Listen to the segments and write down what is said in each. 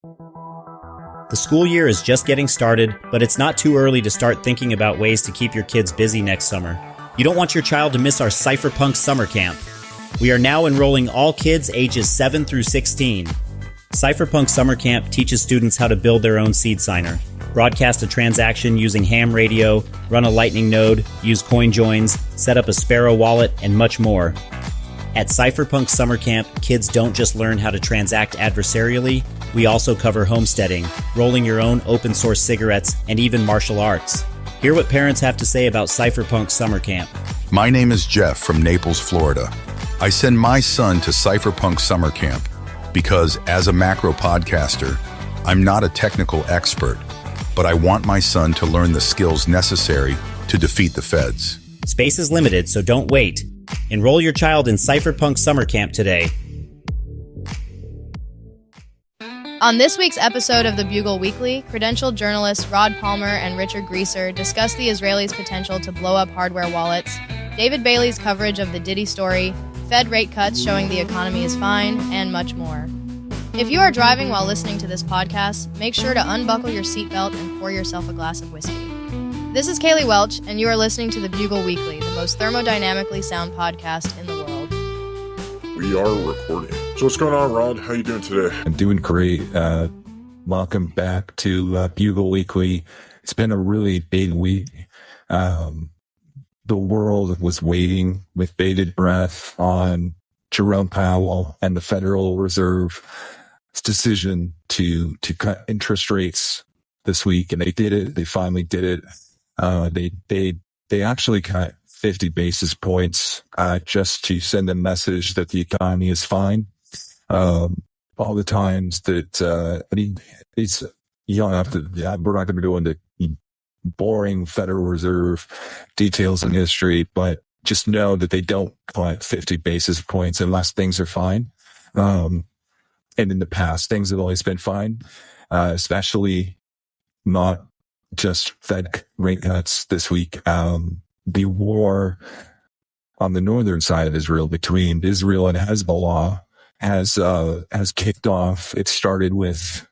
The school year is just getting started, but it's not too early to start thinking about ways to keep your kids busy next summer. You don't want your child to miss our Cypherpunk Summer Camp. We are now enrolling all kids ages 7 through 16. Cypherpunk Summer Camp teaches students how to build their own seed signer, broadcast a transaction using ham radio, run a lightning node, use coin joins, set up a Sparrow wallet, and much more. At Cypherpunk Summer Camp, kids don't just learn how to transact adversarially, we also cover homesteading, rolling your own open source cigarettes, and even martial arts. Hear what parents have to say about Cypherpunk Summer Camp. My name is Jeff from Naples, Florida. I send my son to Cypherpunk Summer Camp because as a macro podcaster, I'm not a technical expert, but I want my son to learn the skills necessary to defeat the feds. Space is limited, so don't wait. Enroll your child in Cypherpunk Summer Camp today. On this week's episode of the Bugle Weekly, credentialed journalists Rod Palmer and Richard Greaser discuss the Israelis' potential to blow up hardware wallets, David Bailey's coverage of the Diddy story, Fed rate cuts showing the economy is fine, and much more. If you are driving while listening to this podcast, make sure to unbuckle your seatbelt and pour yourself a glass of whiskey. This is Kaylee Welch, and you are listening to the Bugle Weekly, the most thermodynamically sound podcast in the world. We are recording. So what's going on, Rod? How you doing today? I'm doing great. Welcome back to Bugle Weekly. It's been a really big week. The world was waiting with bated breath on Jerome Powell and the Federal Reserve's decision to cut interest rates this week, and they did it. They finally did it. They actually cut 50 basis points just to send a message that the economy is fine. All the times that it's you don't have to. We're not going to go into boring Federal Reserve details in history, but just know that they don't cut 50 basis points unless things are fine. And in the past, things have always been fine, especially not just Fed rate cuts this week. The war on the northern side of Israel between Israel and Hezbollah has kicked off. It started with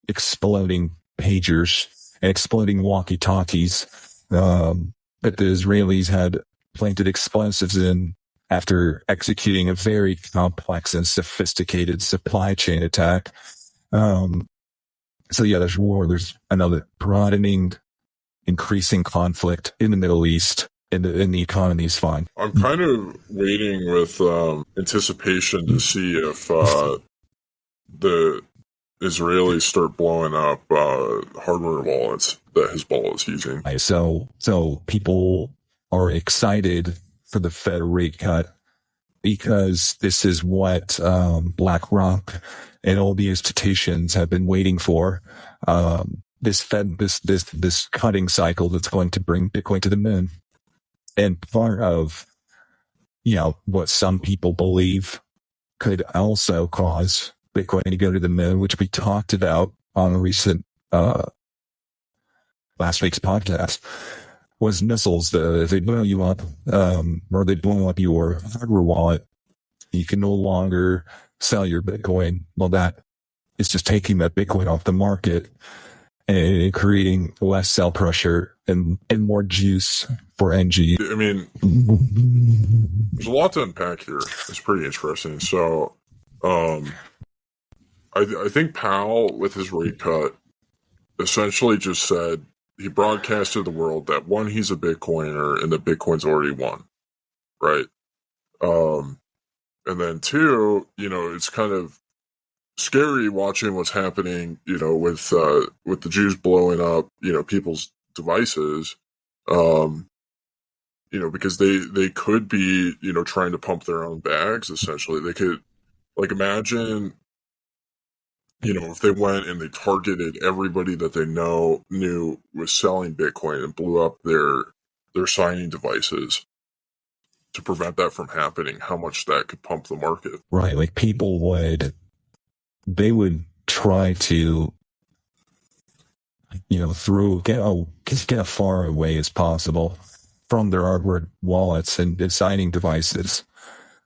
exploding pagers and exploding walkie-talkies. But the Israelis had planted explosives in after executing a very complex and sophisticated supply chain attack. So yeah, there's war. There's another broadening, increasing conflict in the Middle East, and the economy is fine. I'm kind of waiting with anticipation to see if the Israelis start blowing up hardware wallets that Hezbollah is using. So people are excited for the Fed rate cut because this is what BlackRock and all the institutions have been waiting for. This cutting cycle that's going to bring Bitcoin to the moon. And part of, what some people believe could also cause Bitcoin to go to the moon, which we talked about on a recent, last week's podcast, was missiles. If they blow you up, or they blow up your hardware wallet, you can no longer sell your Bitcoin. Well, that is just taking that Bitcoin off the market and creating less sell pressure and more juice for NG. I mean, there's a lot to unpack here. It's pretty interesting. So, I think Powell, with his rate cut, essentially just said, he broadcast to the world that, one, he's a Bitcoiner and that Bitcoin's already won, right? And then two, it's kind of scary watching what's happening, with the Jews blowing up, people's devices, because they could be, trying to pump their own bags, essentially. They could, imagine, if they went and they targeted everybody that they knew was selling Bitcoin and blew up their signing devices to prevent that from happening, how much that could pump the market. Right. Like people would try to, get as far away as possible from their hardware wallets and signing devices.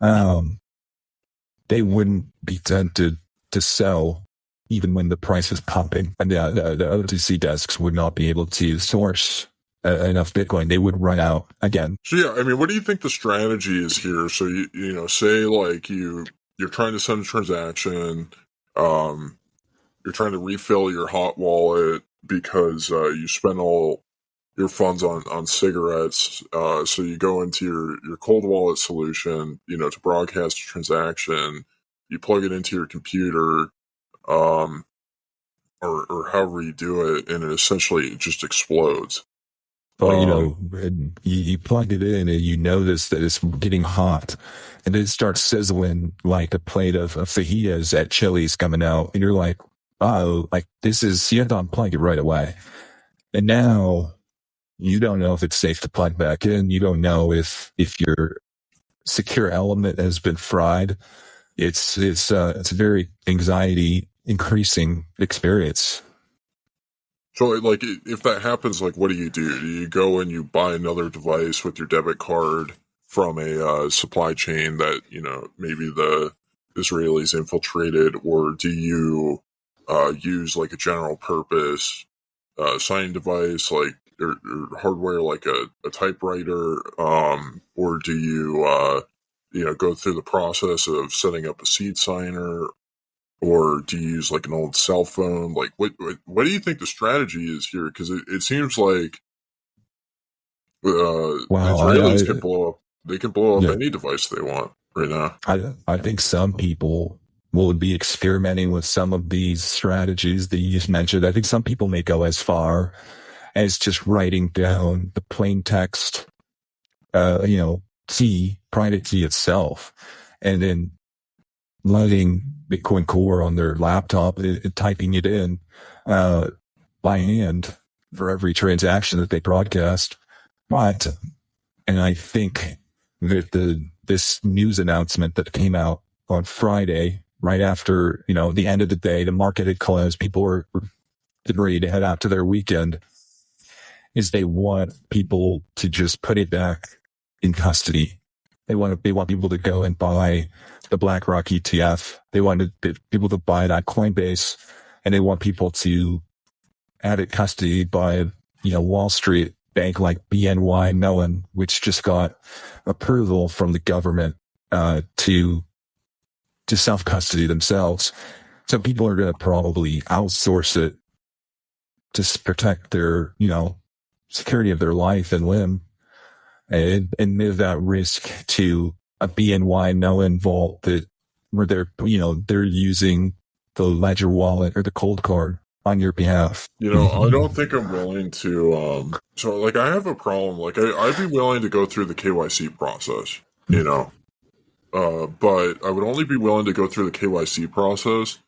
They wouldn't be tempted to sell even when the price is pumping, and the OTC desks would not be able to source enough Bitcoin. They would run out again. So yeah, I mean, what do you think the strategy is here? So you know, say like you're trying to send a transaction, you're trying to refill your hot wallet because you spent all your funds on cigarettes. So you go into your cold wallet solution, you know, to broadcast a transaction. You plug it into your computer, or however you do it, and it essentially just explodes. But, you know, you plug it in and you notice that it's getting hot, and it starts sizzling like a plate of fajitas at Chili's coming out. And you're like, oh, like this is, you have to unplug it right away. And now you don't know if it's safe to plug back in. You don't know if your secure element has been fried. It's a very anxiety increasing experience. So, like, if that happens, like, what do you do? Do you go and you buy another device with your debit card from a supply chain that, you know, maybe the Israelis infiltrated, or do you use, like, a general purpose signing device, like, or hardware like a typewriter, or do you, you know, go through the process of setting up a seed signer? Or do you use like an old cell phone? Like, what do you think the strategy is here? Because it seems like the Israelis can blow up. They can blow up any device they want right now. I think some people will be experimenting with some of these strategies that you just mentioned. I think some people may go as far as just writing down the plain text, you know, key, private key itself, and then letting Bitcoin Core on their laptop, typing it in by hand for every transaction that they broadcast. But, and I think that this news announcement that came out on Friday, right after, you know, the end of the day, the market had closed, people were getting ready to head out to their weekend, is they want people to just put it back in custody. They want people to go and buy the BlackRock ETF. They want people to buy it on Coinbase, and they want people to add it custody by, you know, Wall Street bank like BNY Mellon, which just got approval from the government to self-custody themselves. So people are going to probably outsource it to protect their, you know, security of their life and limb, and move that risk to a BNY Mellon vault that where they're, you know, they're using the Ledger wallet or the cold card on your behalf. You know, I don't think I'm willing to, so like I have a problem. Like I'd be willing to go through the KYC process, you know, but I would only be willing to go through the KYC process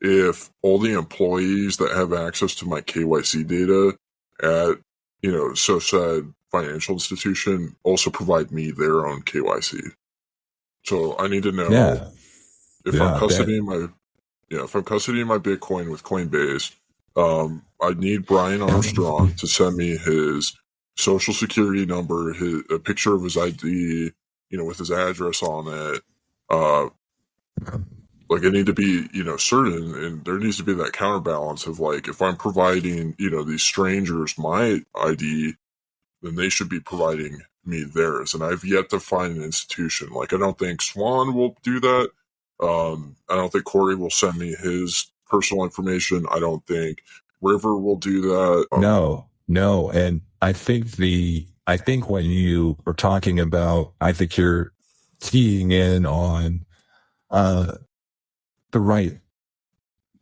if all the employees that have access to my KYC data at, you know, so said financial institution also provide me their own KYC. So I need to know if I'm custodying my Bitcoin with Coinbase. I need Brian Armstrong to send me his social security number, a picture of his ID, you know, with his address on it. Like I need to be, you know, certain, and there needs to be that counterbalance of like, if I'm providing, you know, these strangers my ID, then they should be providing me theirs. And I've yet to find an institution. Like, I don't think Swan will do that. I don't think Corey will send me his personal information. I don't think River will do that. No. And I think when you are talking about, I think you're keying in on the right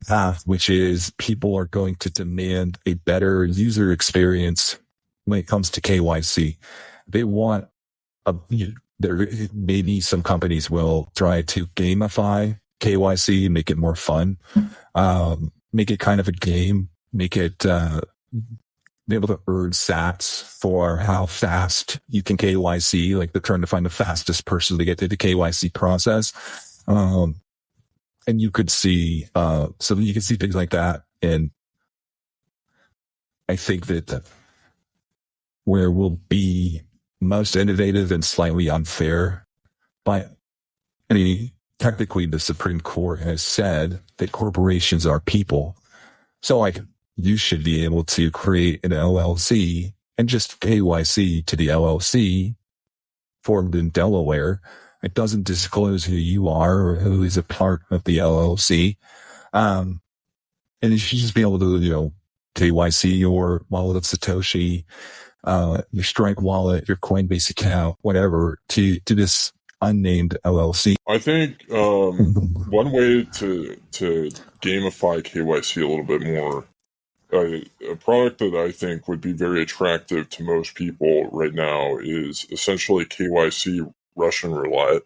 path, which is people are going to demand a better user experience when it comes to KYC. They want there maybe some companies will try to gamify KYC, make it more fun, make it kind of a game, make it be able to earn sats for how fast you can KYC. Like they're trying to find the fastest person to get through the KYC process. And you could see, so you can see things like that. And I think that where we'll be most innovative and slightly unfair by any technically the Supreme Court has said that corporations are people. So like you should be able to create an LLC and just KYC to the LLC formed in Delaware. It doesn't disclose who you are or who is a part of the LLC. And you should just be able to, KYC your wallet of Satoshi, your Strike wallet, your Coinbase account, whatever, to this unnamed LLC. I think one way to gamify KYC a little bit more, a product that I think would be very attractive to most people right now is essentially KYC Russian roulette,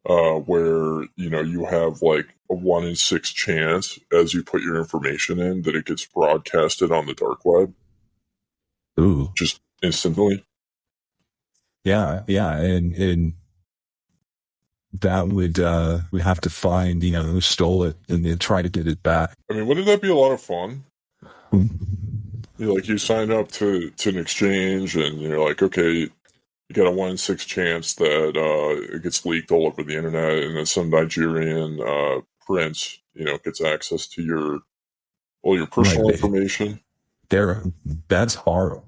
where you have like a 1 in 6 chance as you put your information in that it gets broadcasted on the dark web. Ooh, just instantly. Yeah, and that would we have to find who stole it and then try to get it back. I mean, wouldn't that be a lot of fun? You sign up to an exchange and you're like, okay, you got a 1 in 6 chance that it gets leaked all over the internet, and then some Nigerian prince gets access to all your personal information. That's horrible.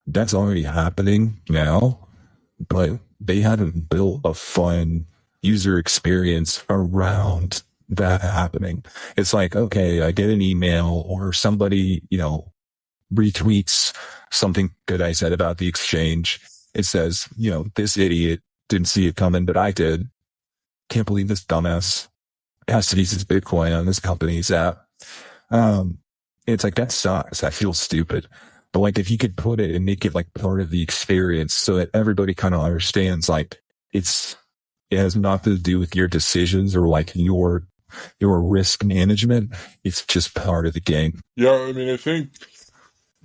That's already happening now, but they haven't built a fun user experience around that happening. It's like, okay, I get an email or somebody, retweets something good I said about the exchange. It says, this idiot didn't see it coming, but I did. Can't believe this dumbass has to use his Bitcoin on this company's app. It's like, that sucks. I feel stupid. But like, if you could put it and make it like part of the experience so that everybody kind of understands, like, it has nothing to do with your decisions or like your risk management. It's just part of the game. Yeah, I mean, I think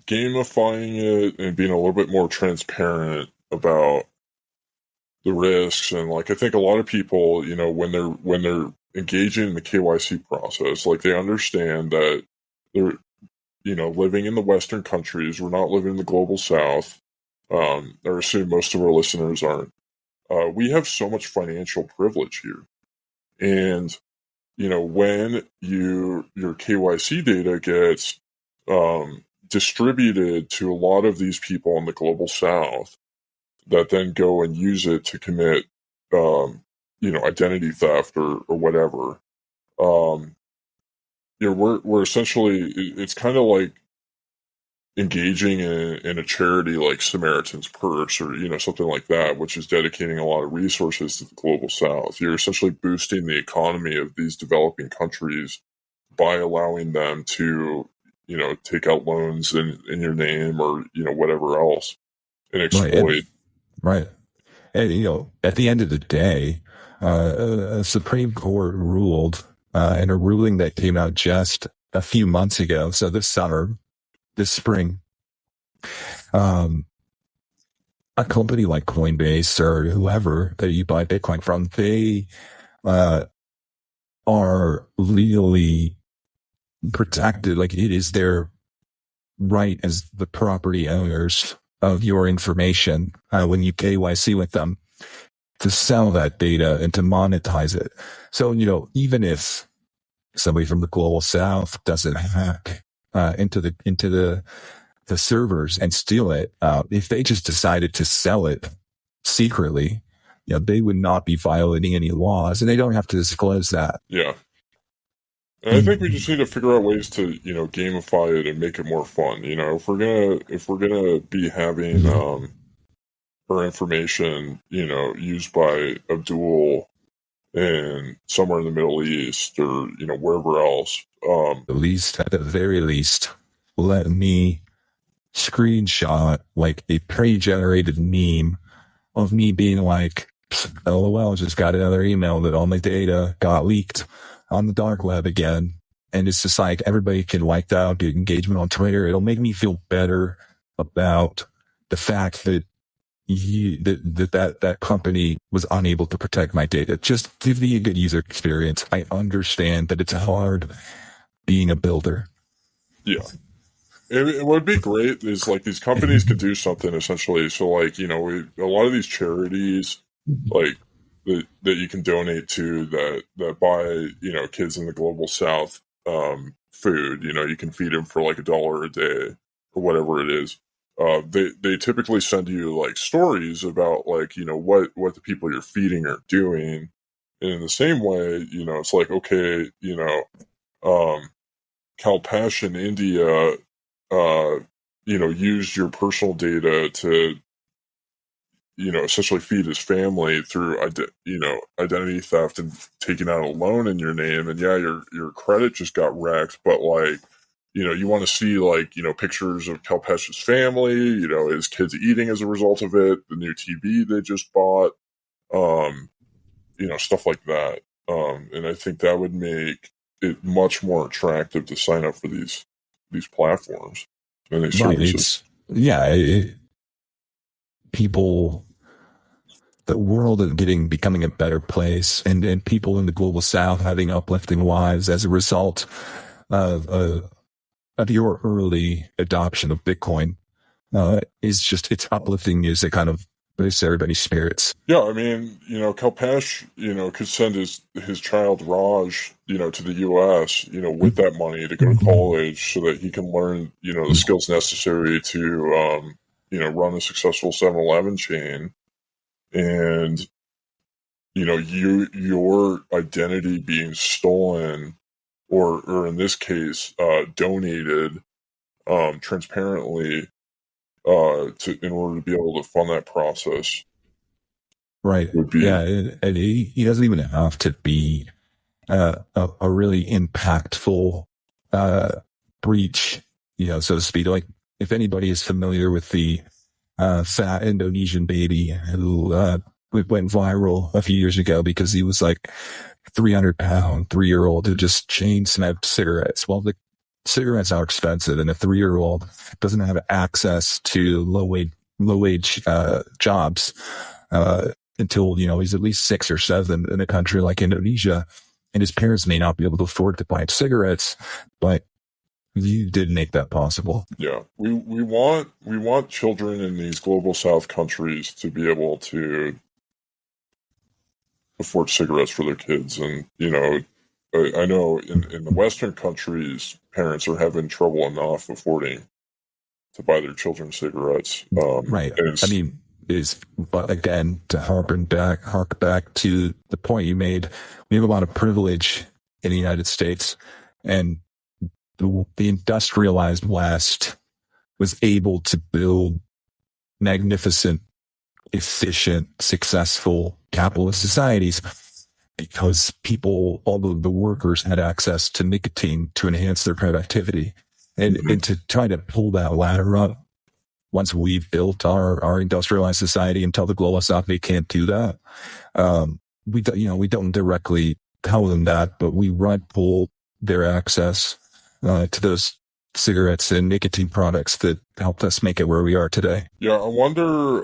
gamifying it and being a little bit more transparent about the risks, and like, I think a lot of people, when they're engaging in the KYC process, like, they understand that they're living in the Western countries. We're not living in the global South. I assume most of our listeners aren't. We have so much financial privilege here. And, when your KYC data gets distributed to a lot of these people in the global South that then go and use it to commit, identity theft or whatever, we're essentially, it's kind of like engaging in a charity like Samaritan's Purse or, something like that, which is dedicating a lot of resources to the global South. You're essentially boosting the economy of these developing countries by allowing them to, take out loans in your name or, whatever else and exploit. Right. And, at the end of the day, a Supreme Court ruled, and a ruling that came out just a few months ago. So this spring, a company like Coinbase or whoever that you buy Bitcoin from, they are legally protected. Like, it is their right as the property owners of your information when you KYC with them to sell that data and to monetize it. So, even if somebody from the global South doesn't hack into the servers and steal it, if they just decided to sell it secretly, they would not be violating any laws, and they don't have to disclose that. Yeah. And I think we just need to figure out ways to, gamify it and make it more fun. If we're gonna be having our information, used by Abdul and somewhere in the Middle East or, wherever else. At the very least, let me screenshot like a pre-generated meme of me being like, LOL, just got another email that all my data got leaked on the dark web again. And it's just like, everybody can like that, get engagement on Twitter. It'll make me feel better about the fact that that company was unable to protect my data. Just give me a good user experience. I understand that it's hard being a builder. Yeah. It would be great is like these companies could do something essentially. So like, a lot of these charities, like that you can donate to that buy, kids in the global south food. You can feed them for like $1 a day or whatever it is. They typically send you like stories about like, what the people you're feeding are doing. And in the same way, it's like, okay, Kalpesh in India, used your personal data to, essentially feed his family through, identity theft and taking out a loan in your name. And yeah, your credit just got wrecked, but like, you want to see like, pictures of Kalpesh's family, his kids eating as a result of it, the new TV they just bought, stuff like that. And I think that would make it much more attractive to sign up for these platforms and these services. People, the world is becoming a better place, and people in the global south having uplifting lives as a result of your early adoption of Bitcoin it's uplifting news that kind of boosts everybody's spirits. Yeah, I mean, Kalpesh, could send his child Raj, to the U.S., with that money to go to college so that he can learn, the skills necessary to, run a successful 7-Eleven chain. And, your identity being stolen or in this case, donated transparently in order to be able to fund that process. Right. And he doesn't even have to be a really impactful breach, so to speak. Like, if anybody is familiar with the fat Indonesian baby who went viral a few years ago because he was like 300-pound 3-year-old who just chain smoked cigarettes. Well, the cigarettes are expensive, and a 3-year-old doesn't have access to low wage jobs until he's at least 6 or 7 in a country like Indonesia, and his parents may not be able to afford to buy cigarettes, but you did make that possible. Yeah, we want children in these global south countries to be able to afford cigarettes for their kids. And, I know in the Western countries, parents are having trouble enough affording to buy their children cigarettes. Right. But again, to hark back to the point you made, we have a lot of privilege in the United States, and the industrialized West was able to build magnificent, efficient, successful capitalist societies because all the workers had access to nicotine to enhance their productivity. And to try to pull that ladder up, once we've built our industrialized society and tell the global south they can't do that, we don't directly tell them that, but we rug pull their access to those cigarettes and nicotine products that helped us make it where we are today. Yeah, I wonder,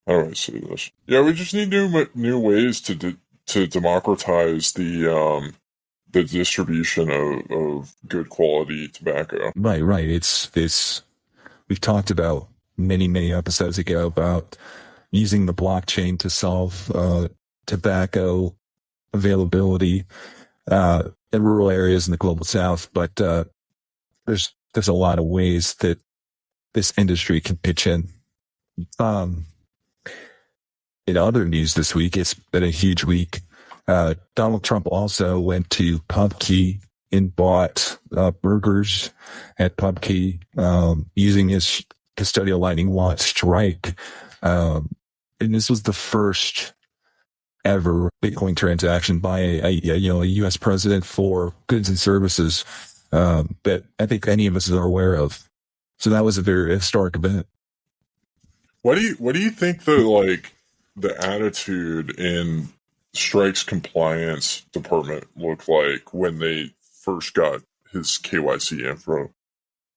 how do I say this? Yeah, we just need new ways to democratize the distribution of good quality tobacco. Right. It's we've talked about many episodes ago about using the blockchain to solve tobacco availability in rural areas in the global south, but there's a lot of ways that this industry can pitch in. In other news this week, it's been a huge week. Donald Trump also went to PubKey and bought burgers at PubKey using his custodial Lightning wallet Strike. And this was the first ever Bitcoin transaction by a U.S. president for goods and services that I think any of us are aware of. So that was a very historic event. What do you think the attitude in Strike's compliance department looked like when they first got his KYC info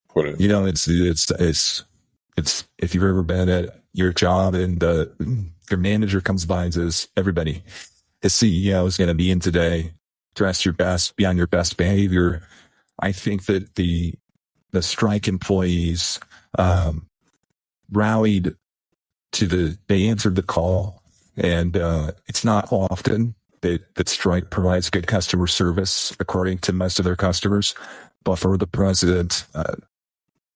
put in? It's if you've ever been at your job and your manager comes by and says, everybody, his CEO is going to be in today, dress your best, be on your best behavior. I think that the Strike employees rallied they answered the call, and it's not often that Stripe provides good customer service according to most of their customers, but for the president,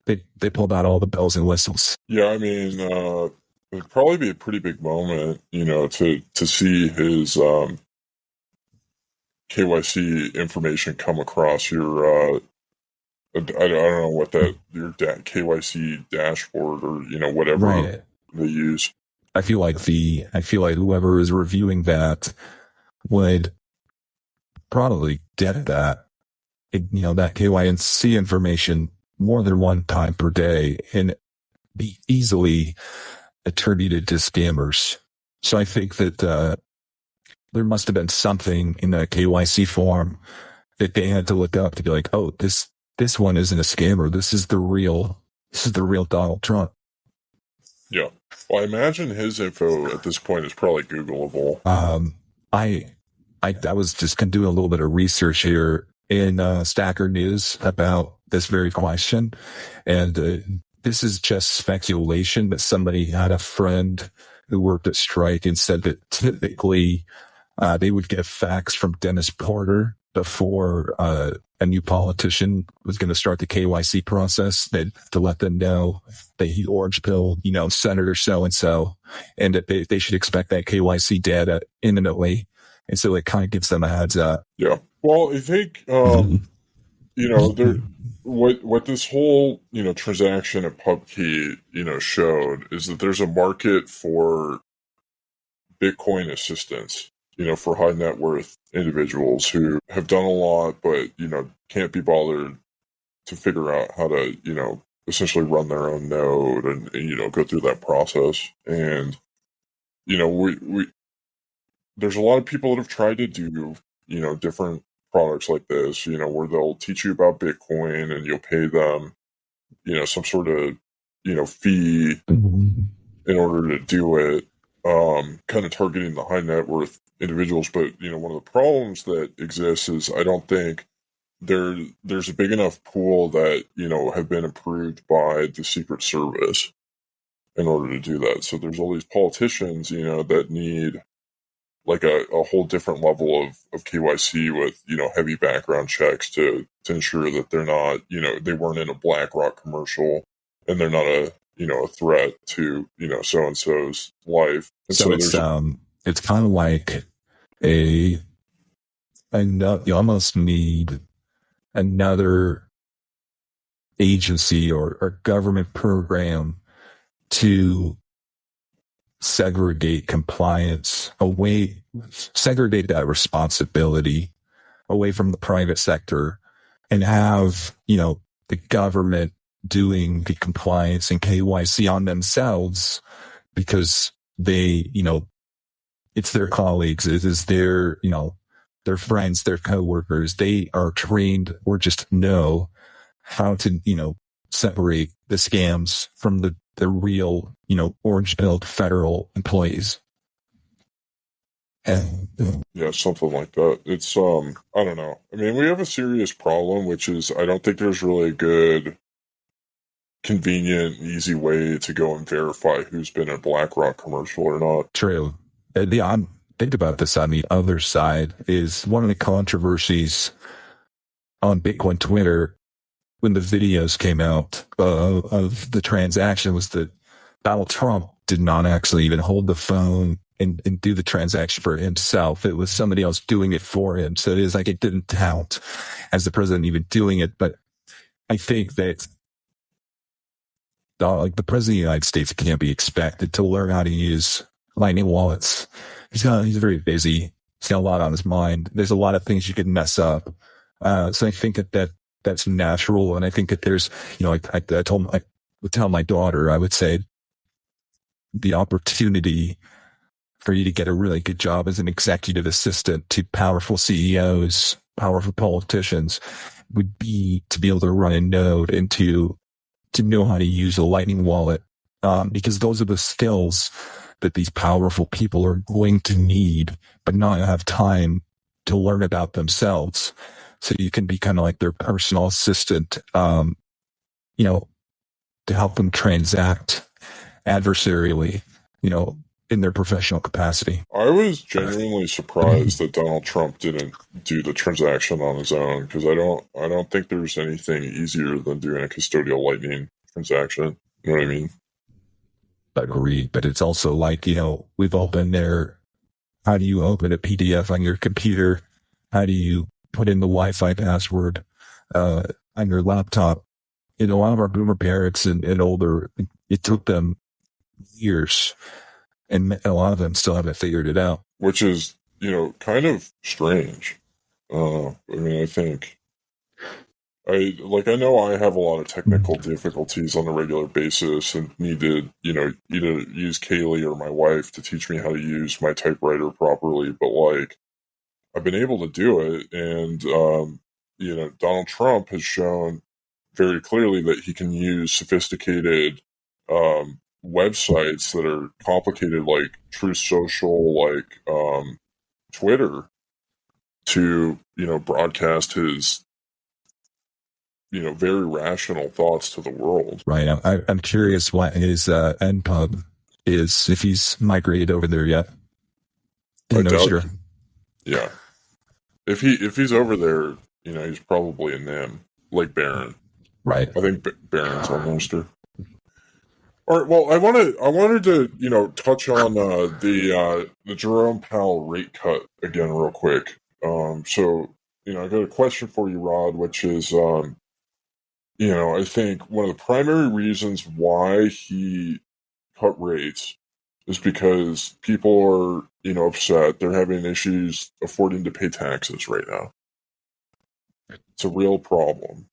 they pulled out all the bells and whistles. Yeah, I mean, it'd probably be a pretty big moment, to see his KYC information come across your I don't know what your KYC dashboard or whatever Right. they use. I feel like whoever is reviewing that would probably get that KYC information more than one time per day and be easily attributed to scammers. So I think that there must have been something in the KYC form that they had to look up to be like, oh, this one isn't a scammer. This is the real Donald Trump. Yeah. Well, I imagine his info at this point is probably Googleable. I was just going to do a little bit of research here in Stacker News about this very question. And this is just speculation, but somebody had a friend who worked at Strike and said that typically they would get facts from Dennis Porter before a new politician was going to start the KYC process, to let them know that he orange pilled, Senator so-and-so, and that they should expect that KYC data imminently. And so it kind of gives them a heads up. Yeah. Well, I think, what this whole, transaction at PubKey, showed is that there's a market for Bitcoin assistance, for high net worth individuals who have done a lot, but, can't be bothered to figure out how to, essentially run their own node and go through that process. And, there's a lot of people that have tried to do, different products like this, where they'll teach you about Bitcoin and you'll pay them, some sort of, fee in order to do it, kind of targeting the high net worth individuals. But, one of the problems that exists is I don't think there's a big enough pool that, have been approved by the Secret Service in order to do that. So there's all these politicians, that need like a whole different level of KYC with, heavy background checks to ensure that they're not, they weren't in a BlackRock commercial and they're not a threat to, so-and-so's life. And so it's kind of like you almost need another agency or government program to segregate compliance segregate that responsibility away from the private sector and have, the government doing the compliance and KYC on themselves because they, it's their colleagues, it is their, their friends, their coworkers. They are trained or just know how to, separate the scams from the real, orange-pilled federal employees. And, yeah, something like that. It's, I don't know. I mean, we have a serious problem, which is I don't think there's really a good, convenient, easy way to go and verify who's been in a BlackRock commercial or not. True. Think about this on the other side is one of the controversies on Bitcoin Twitter when the videos came out of the transaction was that Donald Trump did not actually even hold the phone and do the transaction for himself. It was somebody else doing it for him. So it is like it didn't count as the president even doing it. But I think that the president of the United States can't be expected to learn how to use Lightning wallets. He's very busy. He's got a lot on his mind. There's a lot of things you could mess up. So I think that's natural. And I think that there's, I would tell my daughter, I would say the opportunity for you to get a really good job as an executive assistant to powerful CEOs, powerful politicians would be to be able to run a node and to know how to use a Lightning wallet. Because those are the skills that these powerful people are going to need, but not have time to learn about themselves. So you can be kind of like their personal assistant, to help them transact adversarially. in their professional capacity. I was genuinely surprised that Donald Trump didn't do the transaction on his own, because I don't think there's anything easier than doing a custodial Lightning transaction. You know what I mean? Agreed, but it's also like, we've all been there. How do you open a PDF on your computer? How do you put in the Wi-Fi password on your laptop? A lot of our boomer parents and older, it took them years, and a lot of them still haven't figured it out. Which is, kind of strange. I think I know I have a lot of technical difficulties on a regular basis and need to, either use Kaylee or my wife to teach me how to use my typewriter properly. But I've been able to do it. And, Donald Trump has shown very clearly that he can use sophisticated, websites that are complicated, like Truth Social, like, Twitter, to, broadcast his, very rational thoughts to the world. Right. I'm curious what his NPub is, if he's migrated over there yet. Yeah. If he's over there, he's probably a NIM, like Barron. Right. I think Barron's our minister. All right. Well, I wanted to, touch on the Jerome Powell rate cut again real quick. So, I got a question for you, Rod, which is, I think one of the primary reasons why he cut rates is because people are, upset. They're having issues affording to pay taxes right now. It's a real problem.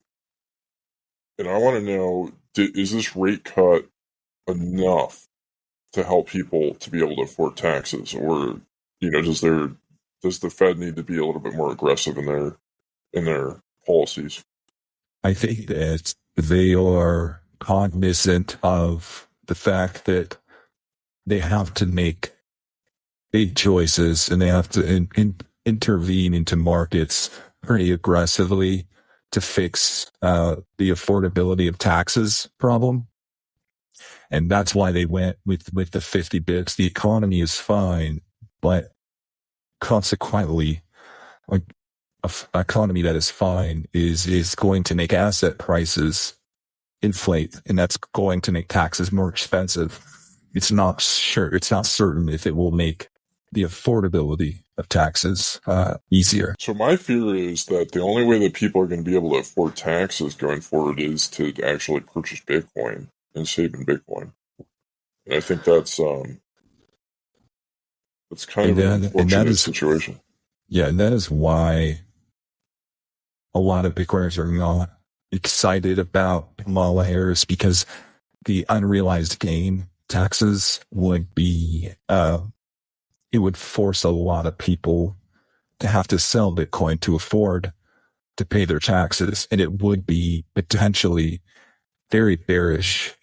And I want to know, is this rate cut enough to help people to be able to afford taxes? Or, does the Fed need to be a little bit more aggressive in their policies? I think that they are cognizant of the fact that they have to make big choices, and they have to intervene into markets pretty aggressively to fix the affordability of taxes problem. And that's why they went with the 50 bits. The economy is fine, but consequently, an economy that is fine is going to make asset prices inflate, and that's going to make taxes more expensive. It's not certain if it will make the affordability of taxes easier. So my fear is that the only way that people are going to be able to afford taxes going forward is to actually purchase Bitcoin and save in Bitcoin. And I think that's kind of an unfortunate situation. Yeah, and that is why a lot of Bitcoiners are not excited about Kamala Harris, because the unrealized gain taxes would be, it would force a lot of people to have to sell Bitcoin to afford to pay their taxes. And it would be potentially very bearish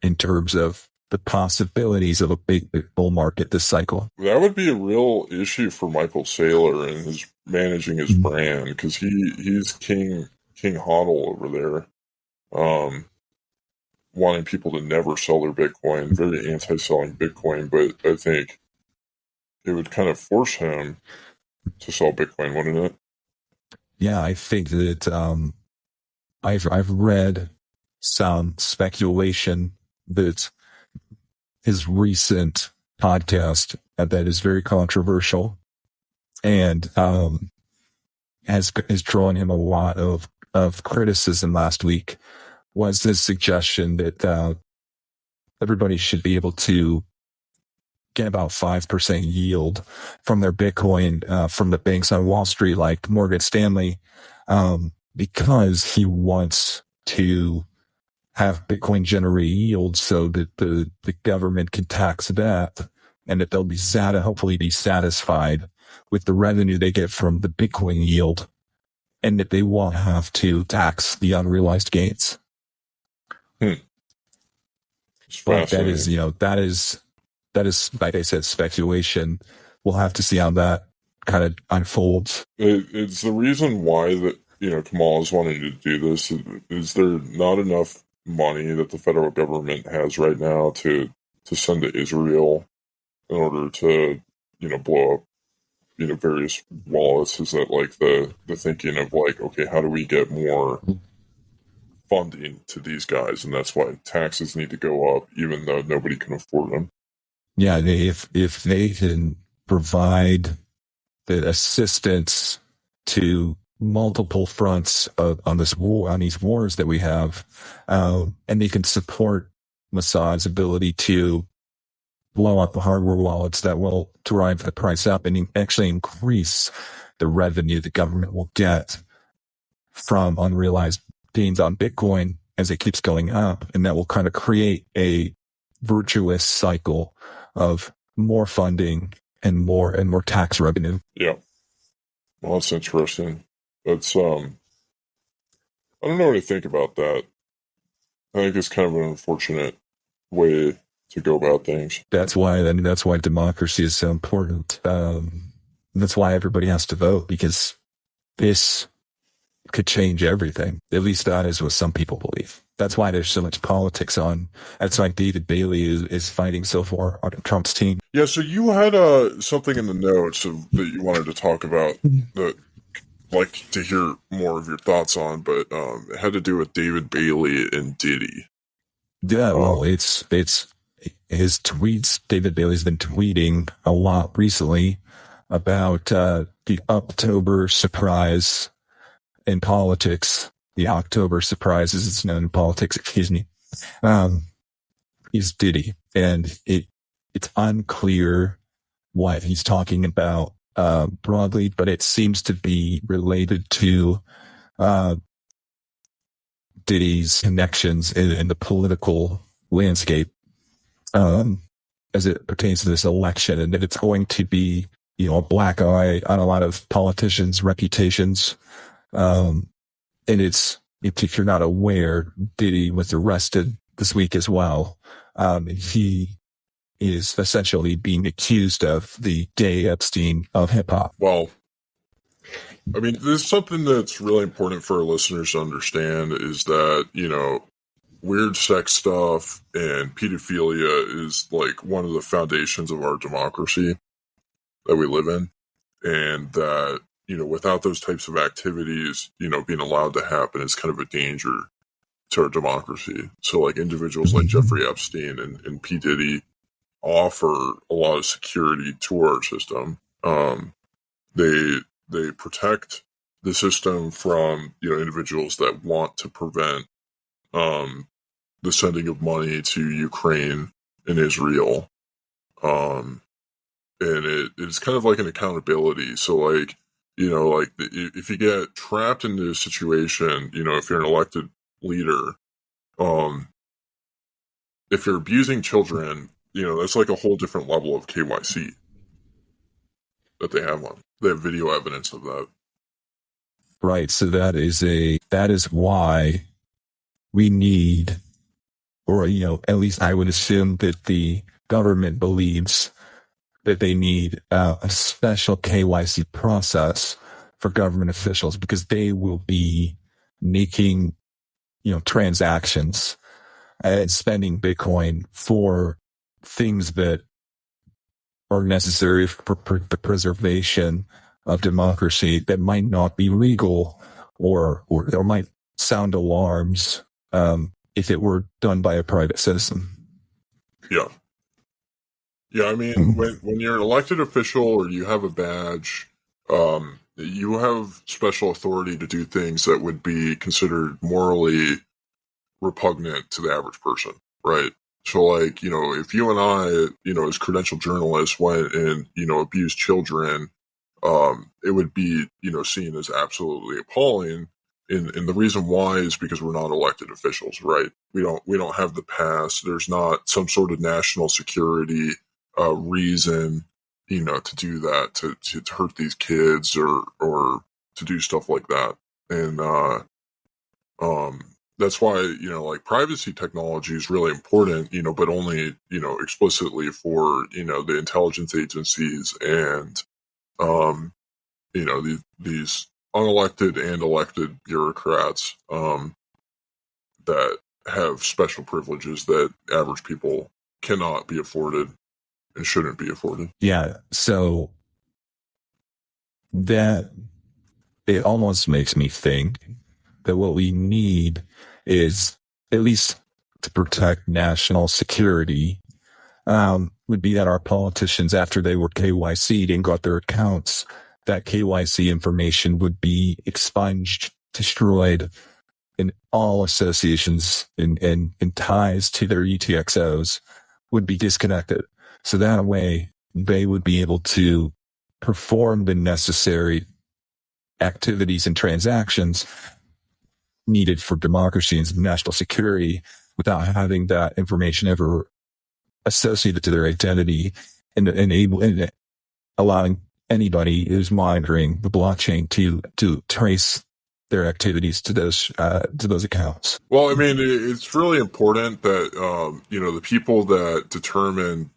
in terms of the possibilities of a big bull market this cycle. That would be a real issue for Michael Saylor and his managing his brand, because he's King Hodl over there, wanting people to never sell their Bitcoin, very anti-selling Bitcoin. But I think it would kind of force him to sell Bitcoin, wouldn't it? Yeah, I think that I've read some speculation that his recent podcast that is very controversial and has drawn him a lot of criticism last week was this suggestion that everybody should be able to get about 5% yield from their Bitcoin from the banks on Wall Street, like Morgan Stanley, because he wants to have Bitcoin generate yield so that the government can tax that, and that they'll be hopefully be satisfied with the revenue they get from the Bitcoin yield, and that they won't have to tax the unrealized gains. But that is, like I said, speculation. We'll have to see how that kind of unfolds. It's the reason why that, Kamala is wanting to do this. Is there not enough money that the federal government has right now to to send to Israel in order to, blow up, various wallets? Is that like the thinking of like, okay, how do we get more funding to these guys? And that's why taxes need to go up, even though nobody can afford them. Yeah, if they can provide the assistance to multiple fronts on this war, on these wars that we have, and they can support Mossad's ability to blow up the hardware wallets, that will drive the price up and actually increase the revenue the government will get from unrealized gains on Bitcoin as it keeps going up. And that will kind of create a virtuous cycle of more funding and more tax revenue. Yeah. Well, that's interesting. That's, I don't know what to think about that. I think it's kind of an unfortunate way to go about things. That's why democracy is so important. That's why everybody has to vote, because this could change everything. At least that is what some people believe. That's why there's so much politics on. That's why David Bailey is fighting so far on Trump's team. Yeah, so you had something in the notes that you wanted to talk about that I'd like to hear more of your thoughts on, but it had to do with David Bailey and Diddy. Yeah, well, it's his tweets. David Bailey's been tweeting a lot recently about the October surprise in politics. The October surprise, as it's known in politics, excuse me, is Diddy. And it's unclear what he's talking about broadly, but it seems to be related to Diddy's connections in the political landscape as it pertains to this election, and that it's going to be, a black eye on a lot of politicians' reputations. And if you're not aware, Diddy was arrested this week as well. He is essentially being accused of the gay Epstein of hip hop. Well, I mean, there's something that's really important for our listeners to understand is that, weird sex stuff and pedophilia is like one of the foundations of our democracy that we live in. And that, without those types of activities, being allowed to happen is kind of a danger to our democracy. So like individuals like Jeffrey Epstein and P. Diddy offer a lot of security to our system. They protect the system from, individuals that want to prevent the sending of money to Ukraine and Israel. And it's kind of like an accountability. So like, if you get trapped into a situation, if you're an elected leader, if you're abusing children, that's like a whole different level of KYC that they have on. They have video evidence of that. Right. So that is why we need, or, at least I would assume that the government believes that they need a special KYC process for government officials, because they will be making, transactions and spending Bitcoin for things that are necessary for the preservation of democracy that might not be legal or might sound alarms if it were done by a private citizen. Yeah. Yeah, I mean, when you're an elected official or you have a badge, you have special authority to do things that would be considered morally repugnant to the average person, right? So, like, if you and I, as credentialed journalists went and, abused children, it would be, seen as absolutely appalling. And the reason why is because we're not elected officials, right? We don't have the pass. There's not some sort of national security reason, to do that, to hurt these kids or to do stuff like that. And that's why, like privacy technology is really important, but only, explicitly for, the intelligence agencies and, these unelected and elected bureaucrats that have special privileges that average people cannot be afforded and shouldn't be afforded. Yeah. So that it almost makes me think that what we need is, at least to protect national security, would be that our politicians, after they were KYC'd and got their accounts, that KYC information would be expunged, destroyed, and all associations and ties to their UTXOs would be disconnected. So that way they would be able to perform the necessary activities and transactions needed for democracy and national security without having that information ever associated to their identity, and allowing anybody who's monitoring the blockchain to trace their activities to those accounts. Well, I mean, it's really important that the people that determine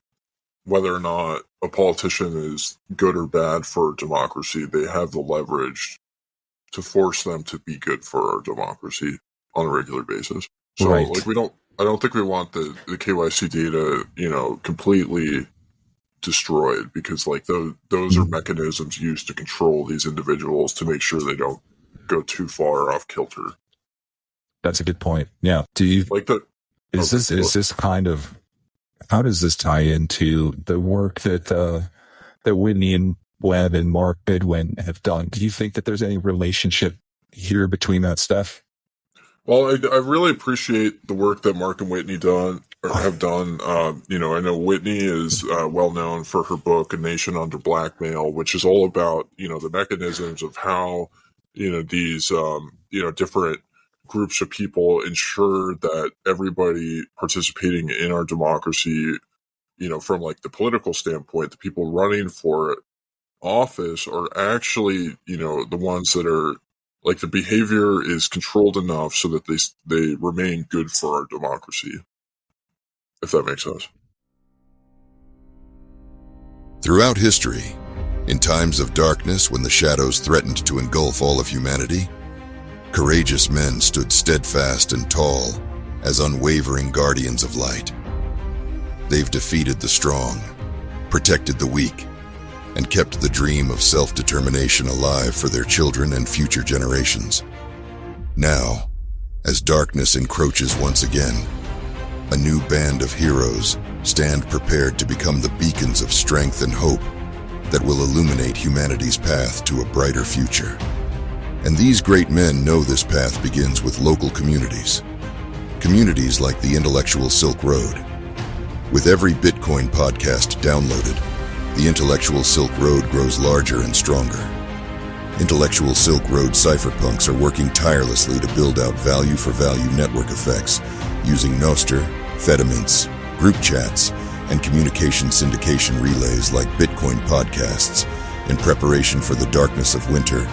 whether or not a politician is good or bad for democracy, they have the leverage to force them to be good for our democracy on a regular basis. So, right. I don't think we want the KYC data, completely destroyed, because like those are mechanisms used to control these individuals to make sure they don't go too far off kilter. That's a good point. Yeah. Do you like that? Is this kind of, how does this tie into the work that Whitney and Webb and Mark Bidwin have done? Do you think that there's any relationship here between that stuff? Well, I really appreciate the work that Mark and Whitney have done. I know Whitney is well known for her book, A Nation Under Blackmail, which is all about, the mechanisms of how, these, different groups of people ensure that everybody participating in our democracy, from like the political standpoint, the people running for office are actually, the ones that are, like, the behavior is controlled enough so that they remain good for our democracy, if that makes sense. Throughout history, in times of darkness when the shadows threatened to engulf all of humanity, courageous men stood steadfast and tall as unwavering guardians of light. They've defeated the strong, protected the weak, and kept the dream of self-determination alive for their children and future generations. Now, as darkness encroaches once again, a new band of heroes stand prepared to become the beacons of strength and hope that will illuminate humanity's path to a brighter future. And these great men know this path begins with local communities. Communities like the Intellectual Silk Road. With every Bitcoin podcast downloaded, the Intellectual Silk Road grows larger and stronger. Intellectual Silk Road cypherpunks are working tirelessly to build out value-for-value network effects using Nostr, Fedimints, group chats, and communication syndication relays like Bitcoin podcasts in preparation for the darkness of winter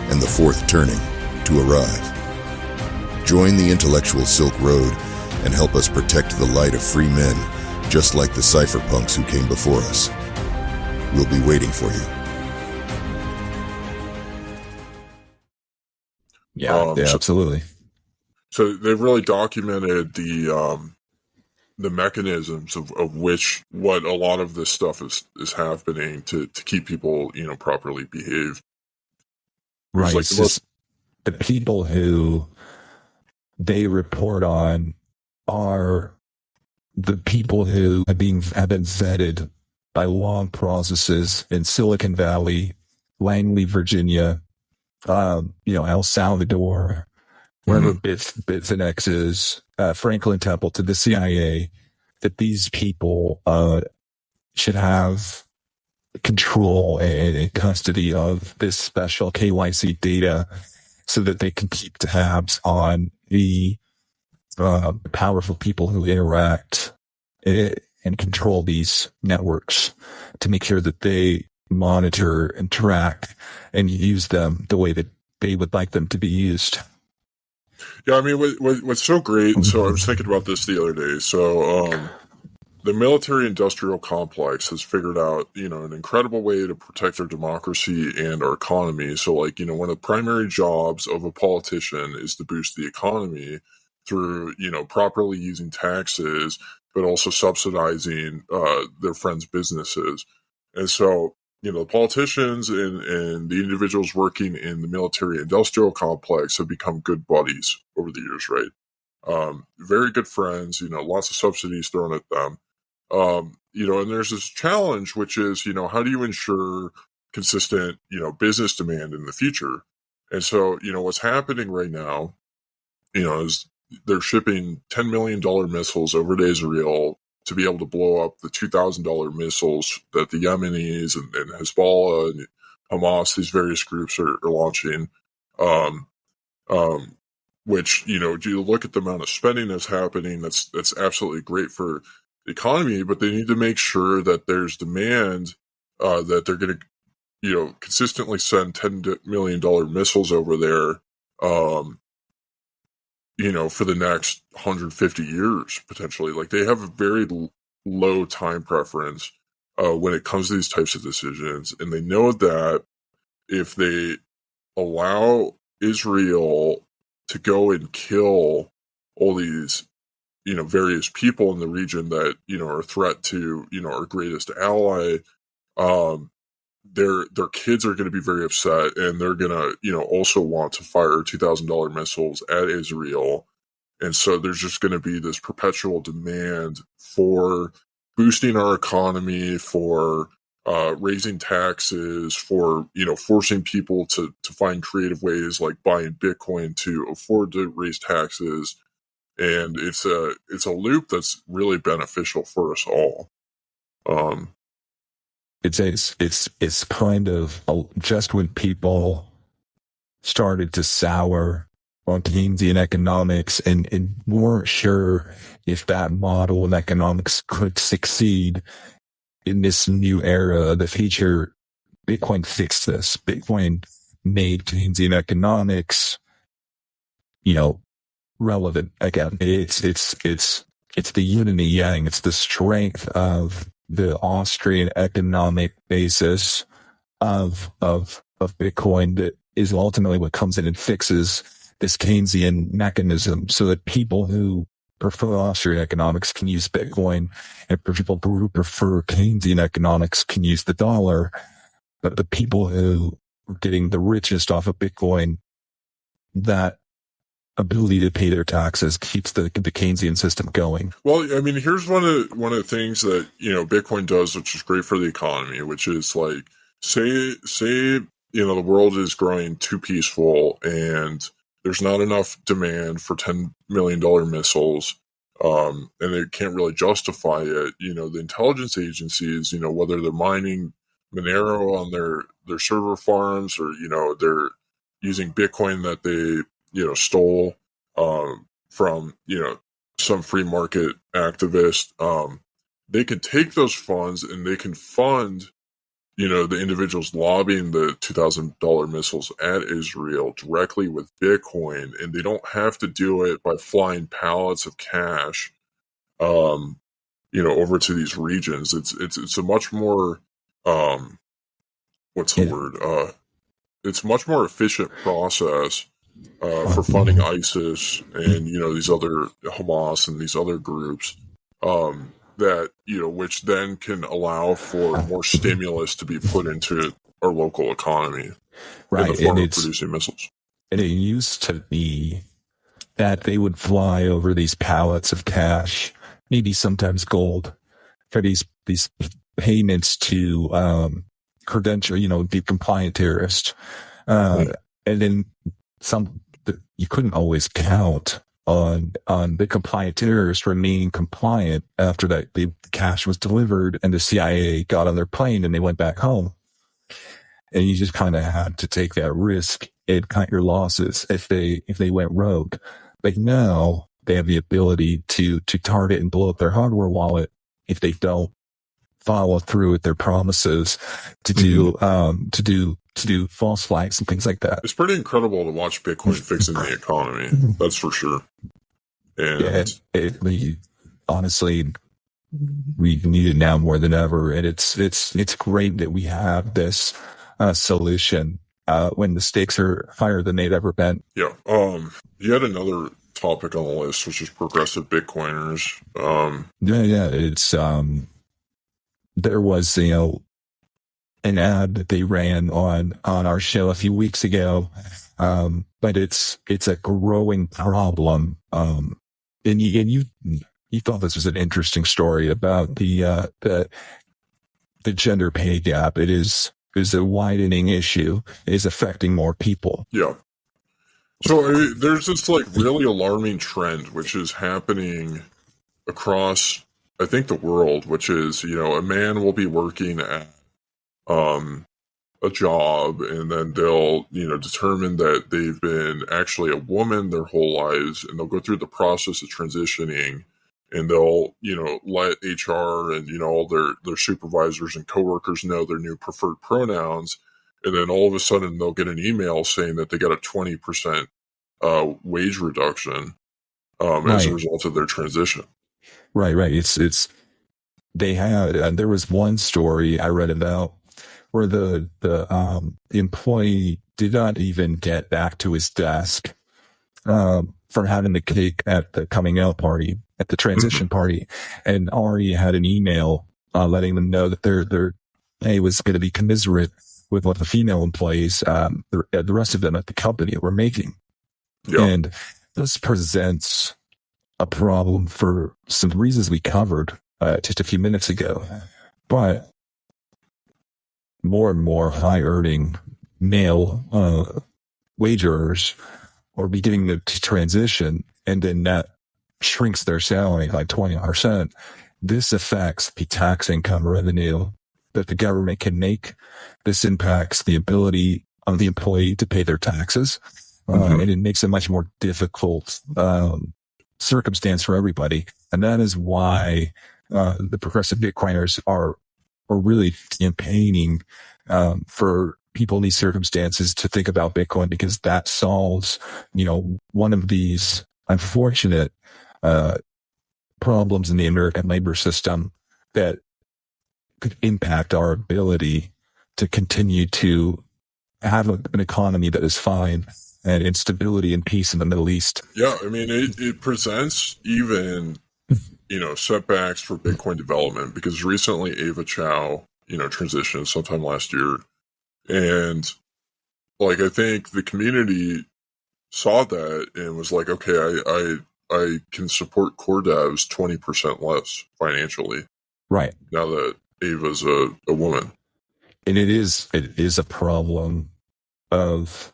and the fourth turning to arrive. Join the Intellectual Silk Road and help us protect the light of free men, just like the cypherpunks who came before us. We'll be waiting for you. Yeah, absolutely. So they've really documented the mechanisms of what a lot of this stuff is happening to keep people, properly behaved. Right. Like the people who they report on are the people who have been vetted by long processes in Silicon Valley, Langley, Virginia, El Salvador, wherever Bitfinex is, Franklin Templeton, the CIA, that these people should have control and custody of this special KYC data so that they can keep tabs on the powerful people who interact and control these networks to make sure that they monitor and track and use them the way that they would like them to be used. Yeah, I mean, what's so great, so I was thinking about this the other day, so the military-industrial complex has figured out, an incredible way to protect our democracy and our economy. So, like, one of the primary jobs of a politician is to boost the economy through, properly using taxes, but also subsidizing their friends' businesses. And so, the politicians and the individuals working in the military-industrial complex have become good buddies over the years, right? Very good friends, lots of subsidies thrown at them. And there's this challenge, which is, how do you ensure consistent, business demand in the future? And so, what's happening right now, is they're shipping $10 million missiles over to Israel to be able to blow up the $2,000 missiles that the Yemenis and Hezbollah and Hamas, these various groups are launching. Which, you look at the amount of spending that's happening, that's absolutely great for the economy, but they need to make sure that there's demand, that they're going to, consistently send $10 million missiles over there, for the next 150 years, potentially. Like, they have a very low time preference when it comes to these types of decisions. And they know that if they allow Israel to go and kill all these, various people in the region that, are a threat to, our greatest ally, their kids are going to be very upset, and they're going to, also want to fire $2,000 missiles at Israel. And so there's just going to be this perpetual demand for boosting our economy, for raising taxes, for, forcing people to find creative ways like buying Bitcoin to afford to raise taxes. And it's a loop that's really beneficial for us all. It's kind of just when people started to sour on Keynesian economics and weren't sure if that model of economics could succeed in this new era of the future, Bitcoin fixed this. Bitcoin made Keynesian economics, relevant again. It's the yin and the yang. It's the strength of the Austrian economic basis of Bitcoin that is ultimately what comes in and fixes this Keynesian mechanism, so that people who prefer Austrian economics can use Bitcoin, and people who prefer Keynesian economics can use the dollar. But the people who are getting the richest off of Bitcoin, that ability to pay their taxes keeps the Keynesian system going. Well, I mean, here's one of the things that, Bitcoin does, which is great for the economy, which is like, say, the world is growing too peaceful and there's not enough demand for $10 million missiles, and they can't really justify it. The intelligence agencies, whether they're mining Monero on their server farms, or, they're using Bitcoin that they, stole from, some free market activist, they can take those funds and they can fund, the individuals lobbying the $2,000 missiles at Israel directly with Bitcoin, and they don't have to do it by flying pallets of cash, over to these regions. It's a much more, what's the word? It's a much more efficient process for funding ISIS and, these other Hamas and these other groups, that, which then can allow for more stimulus to be put into our local economy, right, in the form of producing missiles. And it used to be that they would fly over these pallets of cash, maybe sometimes gold, for these payments to credential, be compliant terrorists. And then you couldn't always count on the compliant terrorists remaining compliant after that the cash was delivered and the CIA got on their plane and they went back home. And you just kind of had to take that risk and cut your losses if they went rogue. But now they have the ability to target and blow up their hardware wallet if they don't follow through with their promises to do false flags and things like that. It's pretty incredible to watch Bitcoin fixing the economy. That's for sure. And honestly, we need it now more than ever. And it's great that we have this solution when the stakes are higher than they've ever been. Yeah. Yet another topic on the list, which is progressive Bitcoiners. Yeah. It's there was an ad that they ran on our show a few weeks ago, but it's a growing problem. And you thought this was an interesting story about the gender pay gap. It is a widening issue. It is affecting more people. Yeah. So there's this like really alarming trend which is happening across, I think, the world, which is, a man will be working at a job, and then they'll, determine that they've been actually a woman their whole lives, and they'll go through the process of transitioning, and they'll, let HR and, all their supervisors and coworkers know their new preferred pronouns. And then all of a sudden they'll get an email saying that they got a 20% wage reduction as a result of their transition. Right. It's they had there was one story I read about where the employee did not even get back to his desk for having the cake at the coming out party, at the transition party, and already had an email letting them know that their pay was going to be commiserate with what the female employees, the rest of them at the company were making. Yeah. And this presents a problem for some reasons we covered just a few minutes ago. But more and more high-earning male wage earners are beginning to transition, and then that shrinks their salary by 20%. This affects the tax income revenue that the government can make. This impacts the ability of the employee to pay their taxes, and it makes a much more difficult circumstance for everybody. And that is why the progressive Bitcoiners are really campaigning for people in these circumstances to think about Bitcoin, because that solves, one of these unfortunate problems in the American labor system that could impact our ability to continue to have an economy that is fine and instability and peace in the Middle East. Yeah, I mean, it presents even, setbacks for Bitcoin development, because recently Ava Chow, transitioned sometime last year. And like, I think the community saw that and was like, okay, I can support core devs 20% less financially. Right. Now that Ava's a woman. And it is a problem of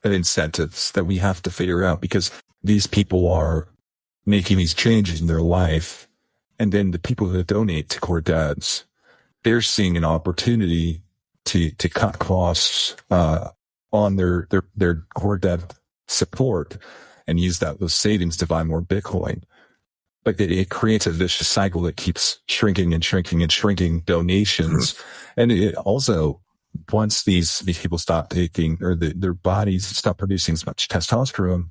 incentives that we have to figure out, because these people are making these changes in their life. And then the people that donate to core devs, they're seeing an opportunity to cut costs on their core dev support and use those savings to buy more Bitcoin. But it creates a vicious cycle that keeps shrinking and shrinking and shrinking donations. And it also, once these people stop taking, or their bodies stop producing as much testosterone,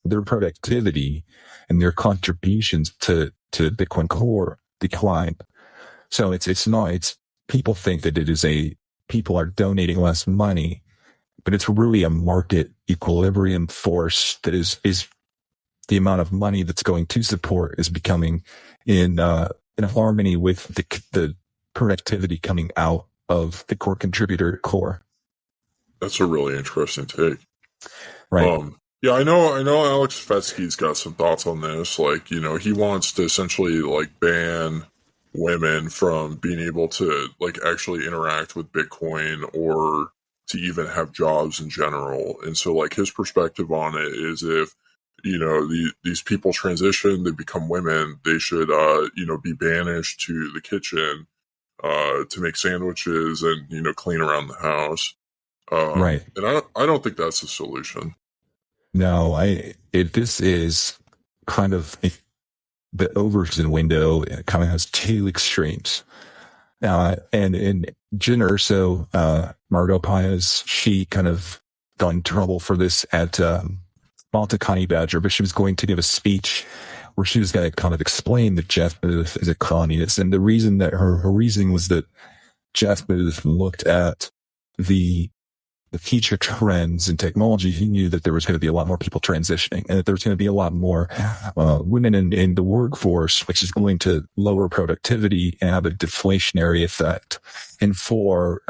their productivity and their contributions to Bitcoin Core decline. So it's people think that people are donating less money, but it's really a market equilibrium force that is the amount of money that's going to support is becoming in harmony with the productivity coming out of the core contributor core. That's a really interesting take. Right. Yeah, I know Alex Fetsky's got some thoughts on this. Like, he wants to essentially like ban women from being able to like actually interact with Bitcoin or to even have jobs in general. And so like his perspective on it is, if these people transition, they become women, they should be banished to the kitchen to make sandwiches and clean around the house. Right. And I don't think that's a solution. No, this is kind of the Overton window. It kind of has two extremes. And Jen Urso, Margot Paez, she kind of got in trouble for this at Malta Connie Badger, but she was going to give a speech where she was going to kind of explain that Jeff Booth is a communist. And the reason that her reasoning was that Jeff Booth looked at the the future trends in technology, he knew that there was going to be a lot more people transitioning and that there was going to be a lot more women in the workforce, which is going to lower productivity and have a deflationary effect. And for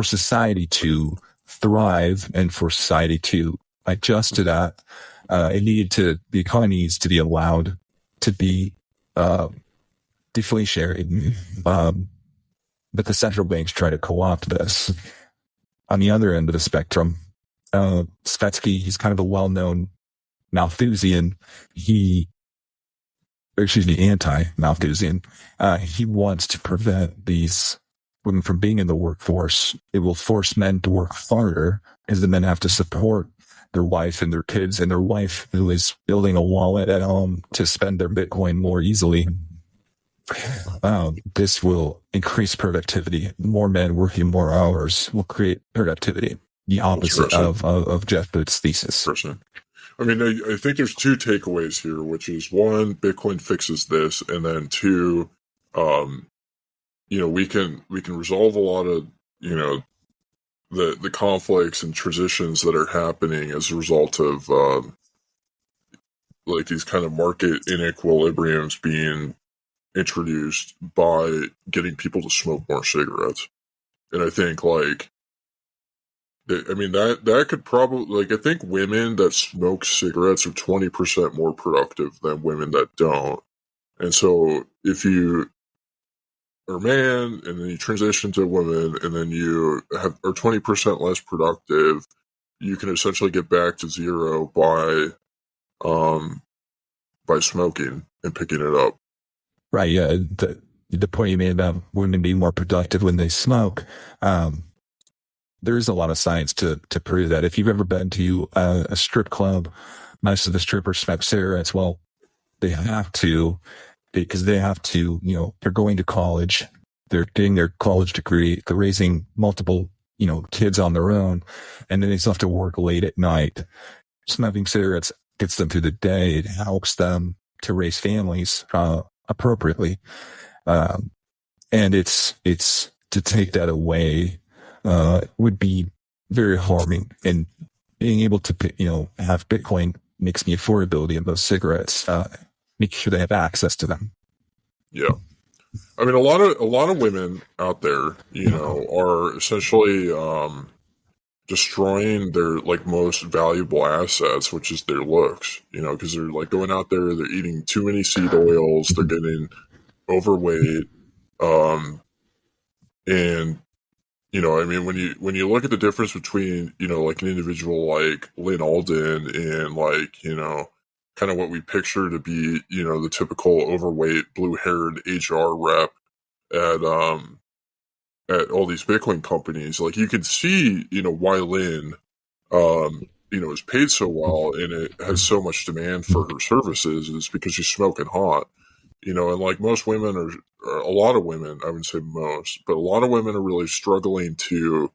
society to thrive and for society to adjust to that, the economy needs to be allowed to be deflationary. But the central banks try to co-opt this. On the other end of the spectrum, Svetsky, he's kind of a well-known Malthusian. Anti-Malthusian. He wants to prevent these women from being in the workforce. It will force men to work harder, as the men have to support their wife and their kids, and their wife who is building a wallet at home to spend their Bitcoin more easily. This will increase productivity. More men working more hours will create productivity. The opposite of Jeff Booth's thesis. I mean, I think there's two takeaways here, which is one, Bitcoin fixes this, and then two, we can resolve a lot of, the conflicts and transitions that are happening as a result of these kind of market inequilibriums being introduced by getting people to smoke more cigarettes. And I think that could probably, I think women that smoke cigarettes are 20% more productive than women that don't. And so if you are a man and then you transition to a woman and then you are 20% less productive, you can essentially get back to zero by smoking and picking it up. Right. Yeah. The point you made about women being more productive when they smoke, there's a lot of science to prove that. If you've ever been to a strip club, most of the strippers smoke cigarettes. Well, they have to, because they have to, they're going to college, they're getting their college degree, they're raising multiple, kids on their own, and then they still have to work late at night. Smoking cigarettes gets them through the day. It helps them to raise families appropriately. And it's to take that away would be very harming, and being able to, have Bitcoin makes the affordability of those cigarettes, make sure they have access to them. Yeah. I mean, a lot of women out there, are essentially, destroying their most valuable assets, which is their looks, because they're going out there, they're eating too many seed oils, they're getting overweight. And, when you look at the difference between, an individual like Lynn Alden and kind of what we picture to be, the typical overweight, blue-haired HR rep at all these Bitcoin companies, you can see, why Lynn, is paid so well and it has so much demand for her services, is because she's smoking hot, and most women or a lot of women, I wouldn't say most, but a lot of women are really struggling to,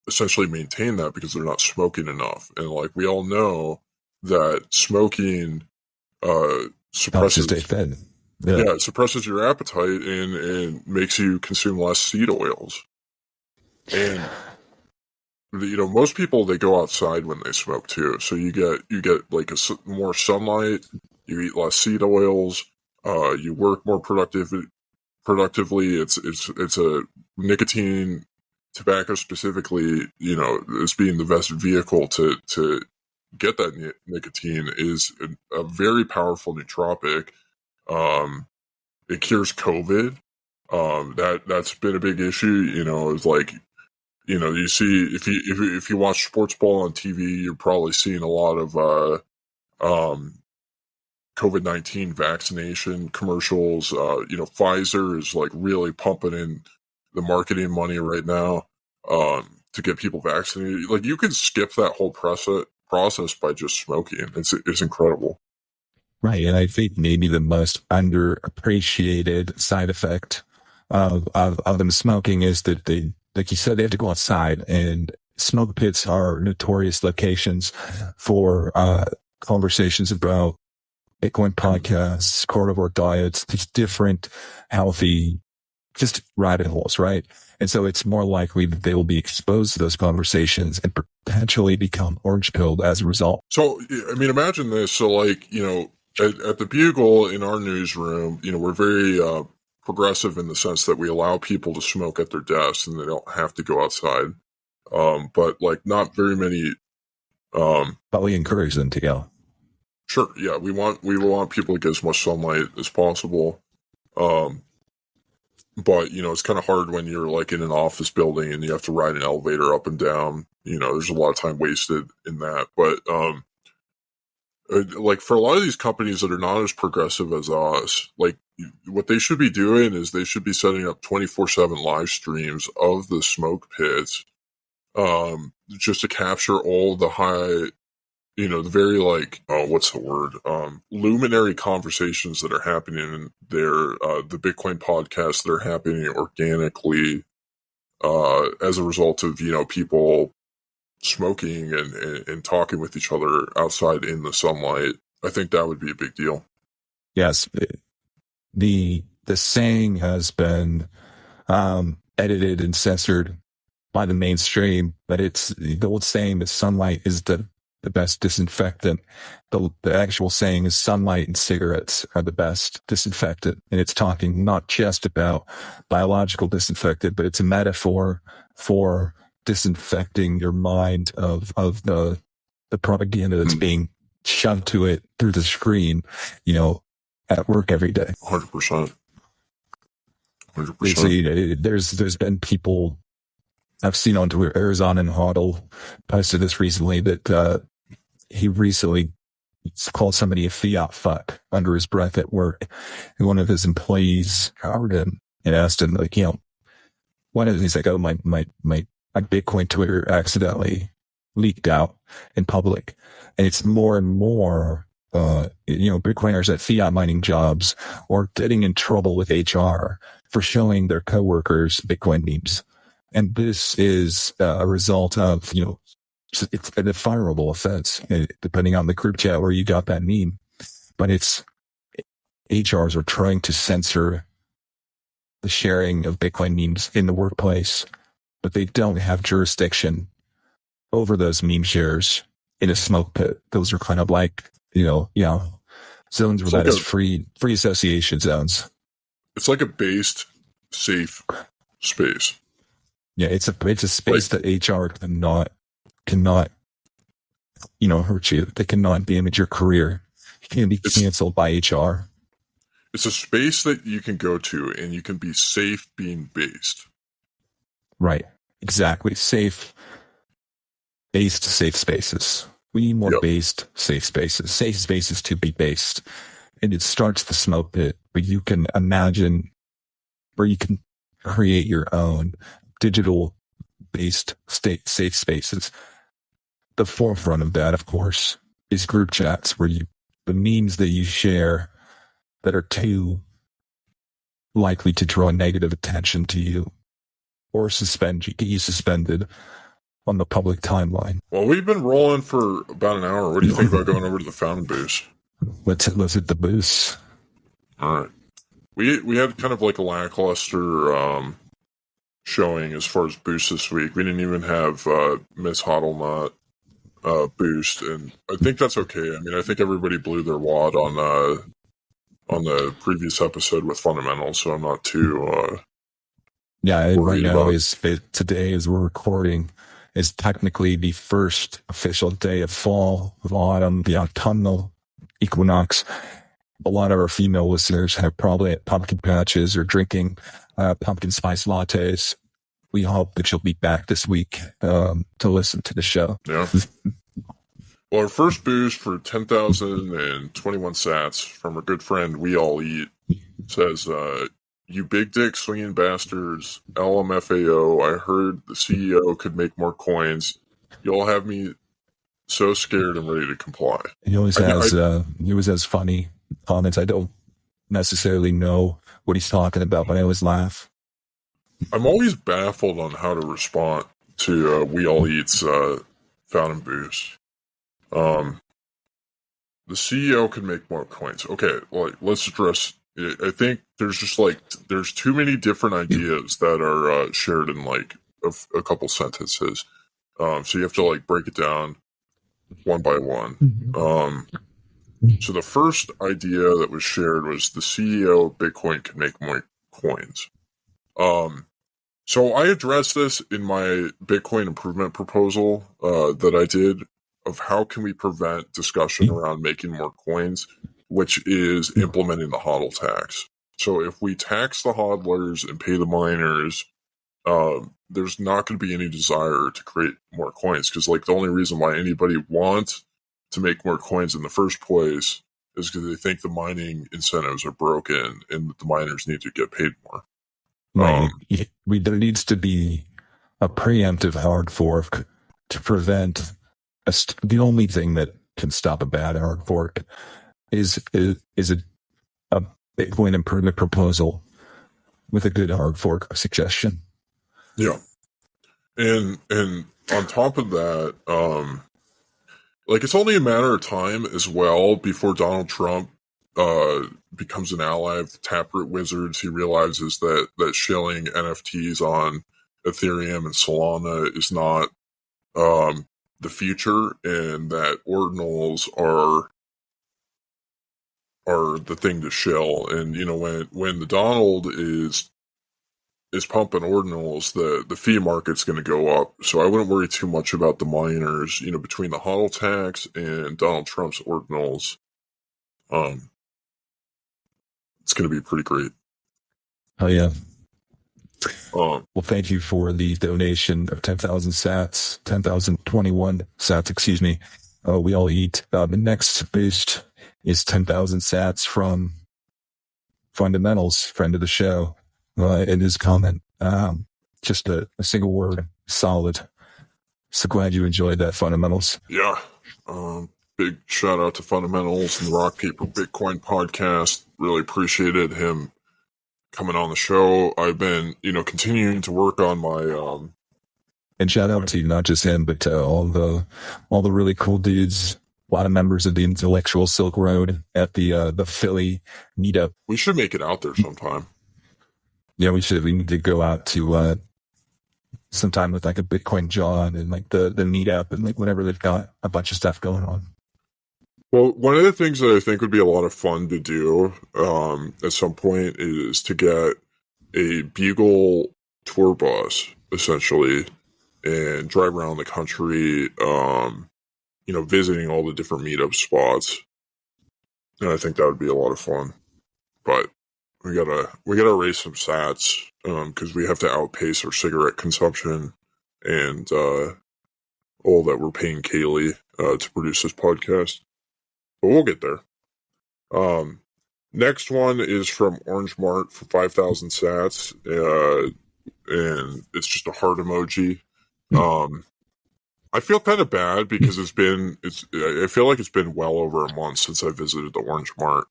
essentially maintain that because they're not smoking enough. And we all know that smoking, suppresses it suppresses your appetite and makes you consume less seed oils. And most people, they go outside when they smoke too, so you get more sunlight, you eat less seed oils, you work more productively. It's a nicotine, tobacco specifically, as being the best vehicle to get that nicotine, is a very powerful nootropic. It cures COVID. That's been a big issue. It's you see, if you watch sports ball on TV, you're probably seeing a lot of COVID-19 vaccination commercials. Pfizer is really pumping in the marketing money right now to get people vaccinated. You can skip that whole process by just smoking. It's incredible. Right. And I think maybe the most underappreciated side effect of them smoking is that they, like you said, they have to go outside, and smoke pits are notorious locations for conversations about Bitcoin podcasts, carnivore diets, these different healthy just rabbit holes, right? And so it's more likely that they will be exposed to those conversations and potentially become orange pilled as a result. So, I mean, imagine this. So, like, at the Bugle in our newsroom, we're very progressive in the sense that we allow people to smoke at their desks and they don't have to go outside. But like not very many. But we encourage them to go. Sure, yeah, we want people to get as much sunlight as possible. But it's kind of hard when you're like in an office building and you have to ride an elevator up and down. There's a lot of time wasted in that. But like for a lot of these companies that are not as progressive as us, like what they should be doing is they should be setting up 24/7 live streams of the smoke pits, just to capture all the high, the very like, what's the word? Luminary conversations that are happening in there, the Bitcoin podcasts that are happening organically, as a result of, people smoking and talking with each other outside in the sunlight. I think that would be a big deal. Yes. The saying has been edited and censored by the mainstream, but it's the old saying that sunlight is the best disinfectant. The actual saying is sunlight and cigarettes are the best disinfectant. And it's talking not just about biological disinfectant, but it's a metaphor for disinfecting your mind of the propaganda that's being shoved to it through the screen, at work every day. 100%. 100%. There's been people I've seen on Twitter. Arizona and Hoddle posted this recently that he recently called somebody a fiat fuck under his breath at work. And one of his employees covered him and asked him, like, what is, he's like, oh, my Bitcoin Twitter accidentally leaked out in public. And it's more and more, Bitcoiners at fiat mining jobs or getting in trouble with HR for showing their coworkers Bitcoin memes. And this is a result of, it's a fireable offense, depending on the group chat where you got that meme. But HRs are trying to censor the sharing of Bitcoin memes in the workplace, but they don't have jurisdiction over those meme shares in a smoke pit. Those are kind of like, zones where that is free association zones. It's like a based, safe space. Yeah, it's a space that HR cannot, hurt you. They cannot damage your career. You can't be canceled by HR. It's a space that you can go to and you can be safe being based. Right. Exactly. Safe spaces. We need more based, safe spaces. Safe spaces to be based. And it starts the smoke pit, where you can imagine, where you can create your own digital based safe spaces. The forefront of that, of course, is group chats, where the memes that you share that are too likely to draw negative attention to you or get you suspended on the public timeline. Well, we've been rolling for about an hour. What do you think about going over to the fountain booth? Let's hit the booth. All right. We had kind of like a lackluster showing as far as boost this week. We didn't even have Miss Hoddlenut boost, and I think that's okay. I mean, I think everybody blew their wad on the previous episode with fundamentals, so I'm not too right now today as we're recording is technically the first official day of fall, of autumn, the autumnal equinox. A lot of our female listeners have probably at pumpkin patches or drinking pumpkin spice lattes. We hope that you'll be back this week to listen to the show. Yeah. Well, our first boost for 10,021 sats from our good friend We All Eat says, you big dick swinging bastards, LMFAO, I heard the CEO could make more coins. Y'all have me so scared and ready to comply. He always has funny comments. I don't necessarily know what he's talking about, but I always laugh. I'm always baffled on how to respond to We All Eat's fountain boost. The CEO can make more coins. Okay, well, let's address I think there's just like there's too many different ideas that are shared in like a couple sentences. So you have to like break it down one by one. So the first idea that was shared was the CEO of Bitcoin can make more coins. So I addressed this in my Bitcoin improvement proposal that I did of how can we prevent discussion around making more coins, which is implementing the hodl tax. So if we tax the hodlers and pay the miners, there's not going to be any desire to create more coins, because like the only reason why anybody wants to make more coins in the first place is because they think the mining incentives are broken and that the miners need to get paid more. Right. There needs to be a preemptive hard fork to prevent the only thing that can stop a bad hard fork is a Bitcoin improvement proposal with a good hard fork suggestion. Yeah. And on top of that, like it's only a matter of time as well before Donald Trump becomes an ally of the Taproot Wizards. He realizes that shilling NFTs on Ethereum and Solana is not the future, and that ordinals are the thing to shill. And you know, when the Donald is pumping ordinals, the fee market's going to go up. So I wouldn't worry too much about the miners. You know, between the hodl tax and Donald Trump's ordinals, it's going to be pretty great. Oh yeah. Well, thank you for the donation of 10,000 sats, 10,021 sats, excuse me. We all eat. The next boost is 10,000 sats from Fundamentals, friend of the show, in his comment. Just a single word, solid. So glad you enjoyed that, Fundamentals. Yeah. Big shout out to Fundamentals and the Rock Paper Bitcoin podcast. Really appreciated him coming on the show. I've been, continuing to work on my and shout out to not just him, but all the really cool dudes. A lot of members of the Intellectual Silk Road at the Philly meetup. We should make it out there sometime. Yeah, we should. We need to go out to sometime with like a Bitcoin John and like the meetup and like whenever they've got a bunch of stuff going on. Well, one of the things that I think would be a lot of fun to do at some point is to get a Bugle tour bus, essentially, and drive around the country, visiting all the different meetup spots. And I think that would be a lot of fun. But we gotta raise some sats because we have to outpace our cigarette consumption and all that we're paying Kaylee to produce this podcast. But we'll get there. Next one is from Orange Mart for 5,000 sats, and it's just a heart emoji. I feel kind of bad because I feel like it's been well over a month since I visited the Orange Mart.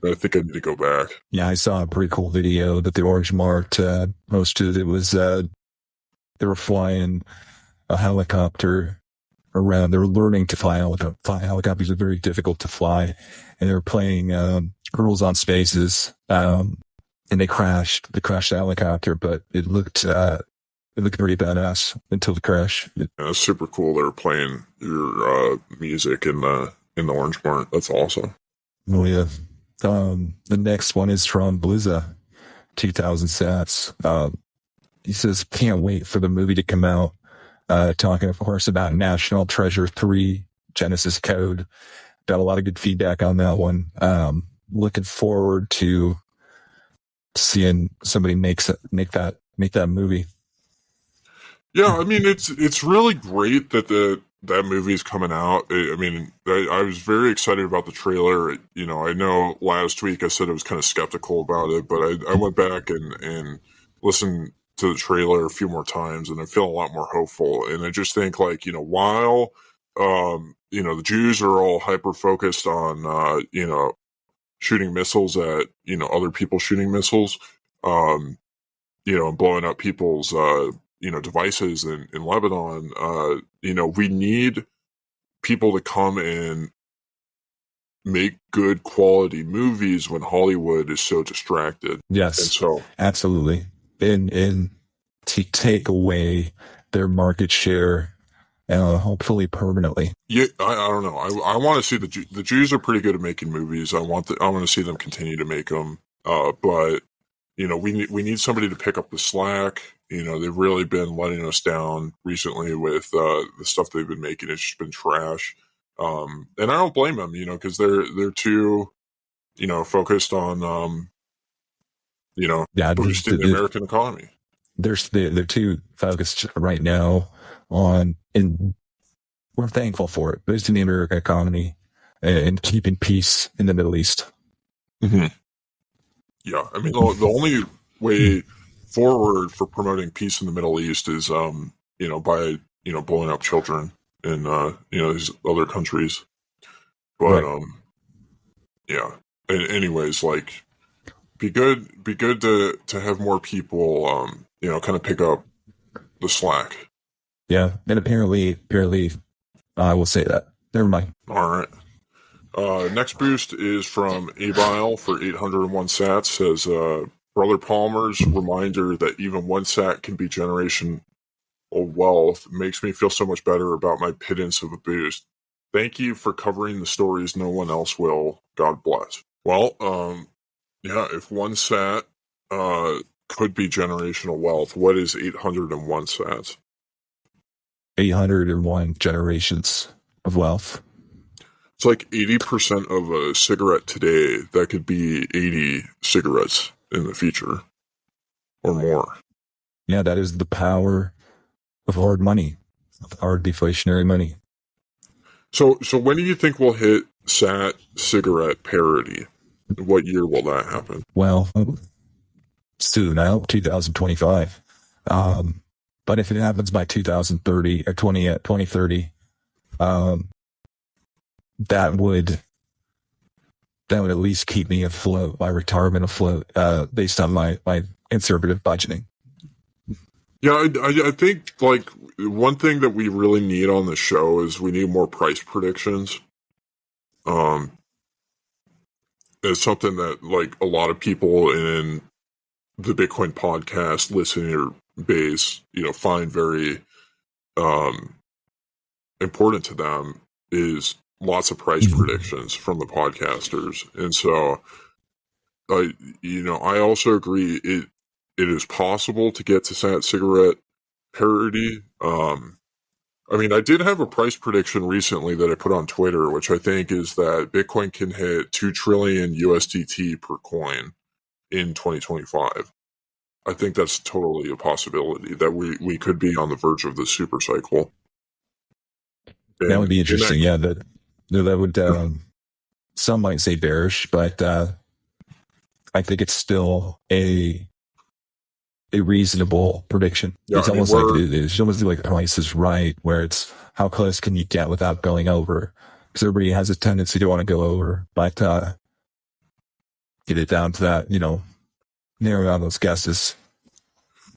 I think I need to go back. Yeah, I saw a pretty cool video that the Orange Mart posted. It was they were flying a helicopter around. They were learning to fly helicopters are very difficult to fly, and they were playing Girls on Spaces, and they crashed the helicopter, but it looked pretty badass until the crash. Yeah, it's super cool. They were playing your music in the Orange Mart. That's awesome. Oh yeah. The next one is from Blizza, 2,000 sats. He says, can't wait for the movie to come out. Talking, of course, about National Treasure 3 Genesis Code. Got a lot of good feedback on that one. Looking forward to seeing somebody make that movie. Yeah, I mean, it's really great that that movie is coming out. I mean, I was very excited about the trailer. I know last week I said I was kind of skeptical about it, but I went back and listened to the trailer a few more times, and I feel a lot more hopeful. And I just think, like, while the Jews are all hyper focused on shooting missiles at other people shooting missiles, and blowing up people's devices in Lebanon, we need people to come and make good quality movies when Hollywood is so distracted. Yes, And so, absolutely. And to take away their market share, hopefully permanently. yeah, I don't know. I want to see the Jews are pretty good at making movies. I want to see them continue to make them. But we need somebody to pick up the slack. They've really been letting us down recently with the stuff they've been making. It's just been trash. And I don't blame them, because they're too, focused on, boosting the American economy. They're too focused right now on, and we're thankful for it, boosting the American economy and keeping peace in the Middle East. Mm-hmm. Yeah, I mean, the only way forward for promoting peace in the Middle East is, by blowing up children in these other countries. But Right. yeah. Anyways, like, be good to have more people, kind of pick up the slack. Yeah, and apparently, I will say that. Never mind. All right. Next boost is from Abile for 801 sats. Says, Brother Palmer's reminder that even one sat can be generational wealth makes me feel so much better about my pittance of a boost. Thank you for covering the stories no one else will. God bless. Well, yeah, if one sat could be generational wealth, what is 801 sats? 801 generations of wealth. It's like 80% of a cigarette today. That could be 80 cigarettes in the future or more. Yeah, that is the power of hard money, of hard deflationary money. So when do you think we'll hit sat cigarette parity? What year will that happen? Well, soon, I hope 2025. But if it happens by 2030 or 2030, that would at least keep me afloat, my retirement afloat, based on my conservative budgeting. Yeah, I think, like, one thing that we really need on the show is we need more price predictions. It's something that, like, a lot of people in the Bitcoin podcast listener base, find very important to them, is lots of price predictions from the podcasters. And so, I also agree it is possible to get to sat cigarette parity. I mean, I did have a price prediction recently that I put on Twitter, which I think is that Bitcoin can hit 2 trillion USDT per coin in 2025. I think that's totally a possibility that we could be on the verge of the super cycle. That would be interesting. Yeah, that would, some might say bearish, but I think it's still a reasonable prediction. Yeah, it's almost like Price is Right, where it's how close can you get without going over? Because everybody has a tendency to want to go over, but get it down to that, narrow down those guesses.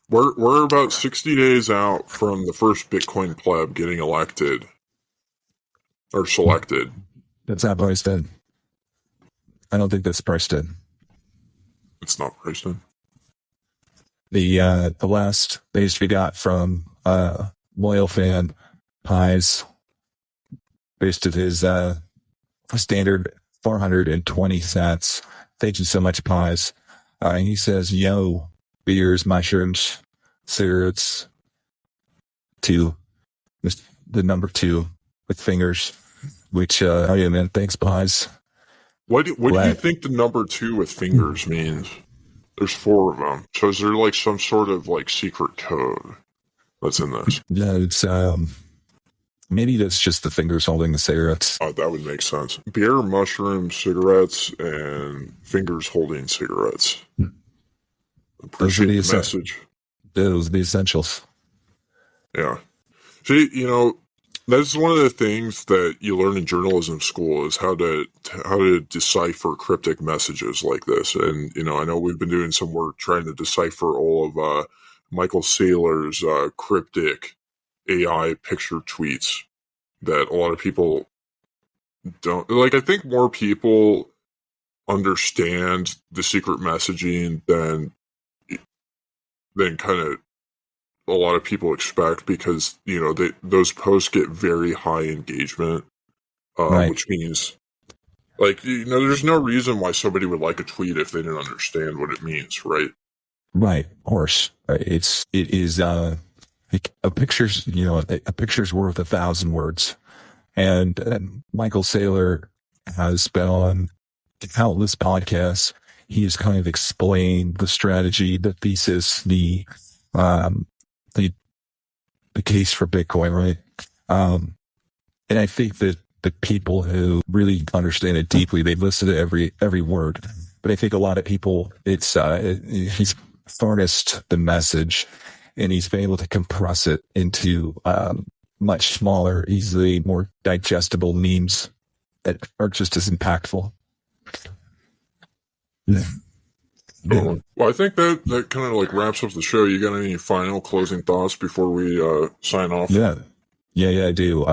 We're about 60 days out from the first Bitcoin pleb getting elected or selected. That's not priced in. I don't think that's priced in. It's not priced in. The last base we got from loyal fan Pies based at his standard 420 sats. Thank you so much, Pies. He says, "Yo, beers, mushrooms, cigarettes, 2, the number 2 with fingers." Which oh yeah, man, thanks, Pies. What do you think the number 2 with fingers means? There's 4 of them. So is there like some sort of like secret code that's in this? Yeah, it's maybe that's just the fingers holding the cigarettes. Oh, that would make sense. Beer, mushrooms, cigarettes, and fingers holding cigarettes. Appreciate the message. Those are the essentials. Yeah. See, that's one of the things that you learn in journalism school is how to decipher cryptic messages like this. And, I know we've been doing some work trying to decipher all of Michael Saylor's cryptic AI picture tweets that a lot of people don't like. I think more people understand the secret messaging than kind of a lot of people expect, because those posts get very high engagement, Right. which means there's no reason why somebody would like a tweet if they didn't understand what it means, right? Right, of course. It is like a picture's worth 1,000 words, and Michael Saylor has been on countless podcasts. He has kind of explained the strategy, the thesis, the case for Bitcoin, right? And I think that the people who really understand it deeply, they listen to every word. But I think a lot of people, he's harnessed the message, and he's been able to compress it into much smaller, easily more digestible memes that are just as impactful. Yeah. Well, I think that kind of like wraps up the show. You got any final closing thoughts before we sign off? Yeah, I do.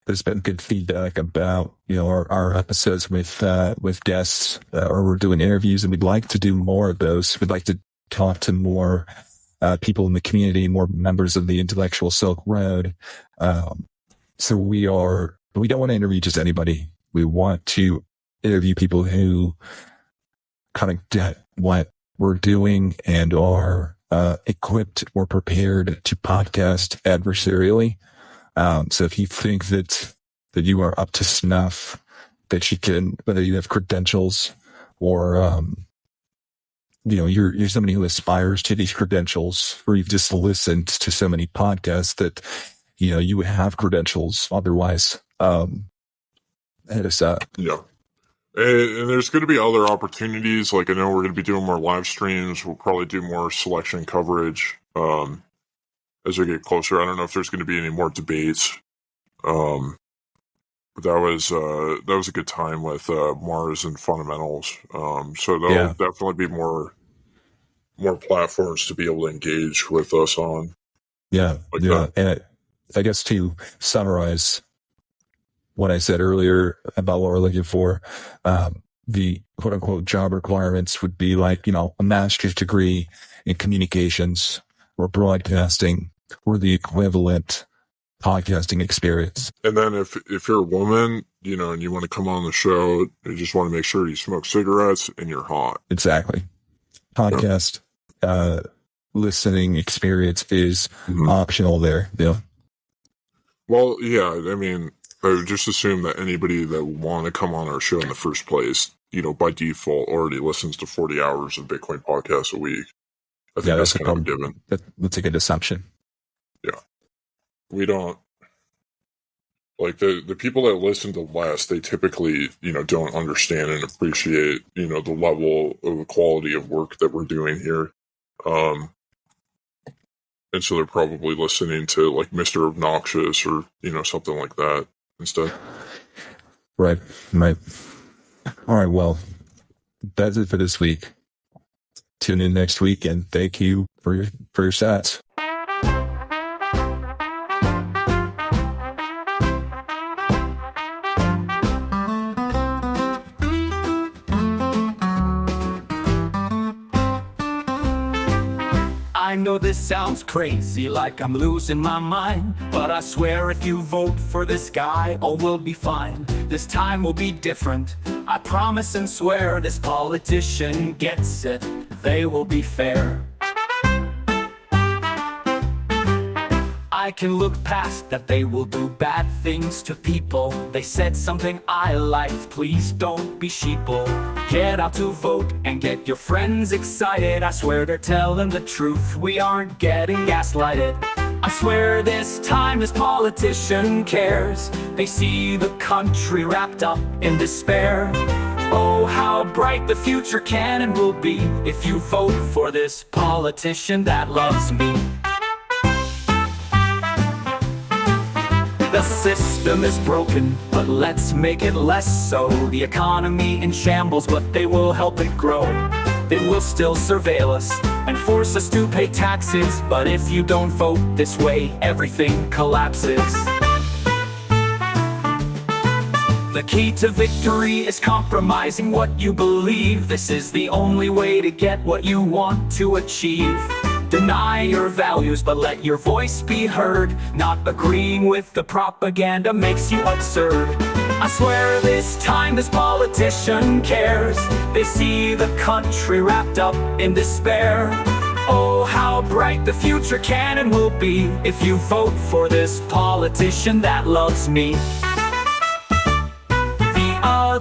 There's been good feedback about our episodes with guests, or we're doing interviews, and we'd like to do more of those. We'd like to talk to more people in the community, more members of the intellectual Silk Road. So we don't want to interview just anybody. We want to interview people who kind of get what we're doing and are equipped or prepared to podcast adversarially. So if you think that you are up to snuff, that you can, whether you have credentials or, you're somebody who aspires to these credentials, or you've just listened to so many podcasts that, you have credentials. Otherwise, hit us up. Yeah. And there's going to be other opportunities. Like, I know we're going to be doing more live streams. We'll probably do more selection coverage as we get closer. I don't know if there's going to be any more debates. But that was a good time with Mars and Fundamentals. So there'll definitely be more platforms to be able to engage with us on. Yeah. That. And I guess to summarize what I said earlier about what we're looking for, the quote unquote job requirements would be like, a master's degree in communications or broadcasting, or the equivalent podcasting experience. And then if you're a woman, and you want to come on the show, you just want to make sure you smoke cigarettes and you're hot. Exactly. Podcast listening experience is optional there. Yeah. Well, yeah, I mean, I would just assume that anybody that would want to come on our show in the first place, by default already listens to 40 hours of Bitcoin podcasts a week. I think that's kind of a given. That's a good assumption. Yeah. We don't, like, the people that listen to less, they typically, don't understand and appreciate, the level of the quality of work that we're doing here. And so they're probably listening to, like, Mr. Obnoxious or, something like that instead. Right. All right, well, that's it for this week. Tune in next week, and thank you for your stats. I know this sounds crazy, like I'm losing my mind, but I swear if you vote for this guy, all will be fine. This time will be different, I promise and swear. This politician gets it, they will be fair. I can look past that they will do bad things to people. They said something I liked, please don't be sheeple. Get out to vote and get your friends excited. I swear they're telling the truth, we aren't getting gaslighted. I swear this time this politician cares. They see the country wrapped up in despair. Oh, how bright the future can and will be if you vote for this politician that loves me. The system is broken, but let's make it less so. The economy in shambles, but they will help it grow. They will still surveil us and force us to pay taxes, but if you don't vote this way, everything collapses. The key to victory is compromising what you believe. This is the only way to get what you want to achieve. Deny your values, but let your voice be heard. Not agreeing with the propaganda makes you absurd. I swear this time this politician cares. They see the country wrapped up in despair. Oh, how bright the future can and will be if you vote for this politician that loves me.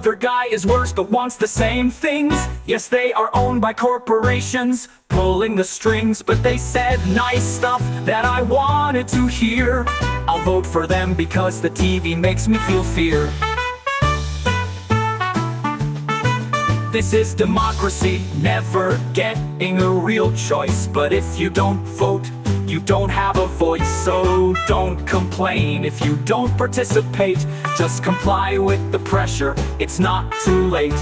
The other guy is worse but wants the same things. Yes, they are owned by corporations, pulling the strings, but they said nice stuff that I wanted to hear. I'll vote for them because the TV makes me feel fear. This is democracy, never getting a real choice. But if you don't vote, you don't have a voice. So don't complain if you don't participate. Just comply with the pressure, it's not too late.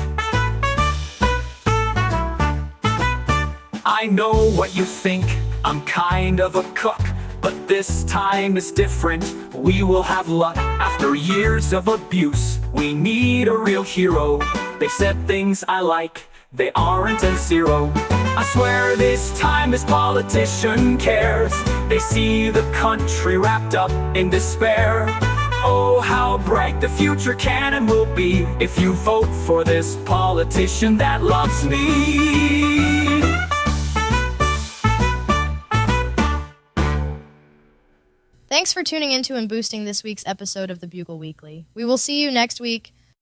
I know what you think, I'm kind of a cook, but this time is different, we will have luck. After years of abuse, we need a real hero. They said things I like, they aren't a zero. I swear this time this politician cares. They see the country wrapped up in despair. Oh, how bright the future can and will be if you vote for this politician that loves me. Thanks for tuning into and boosting this week's episode of the Bugle Weekly. We will see you next week.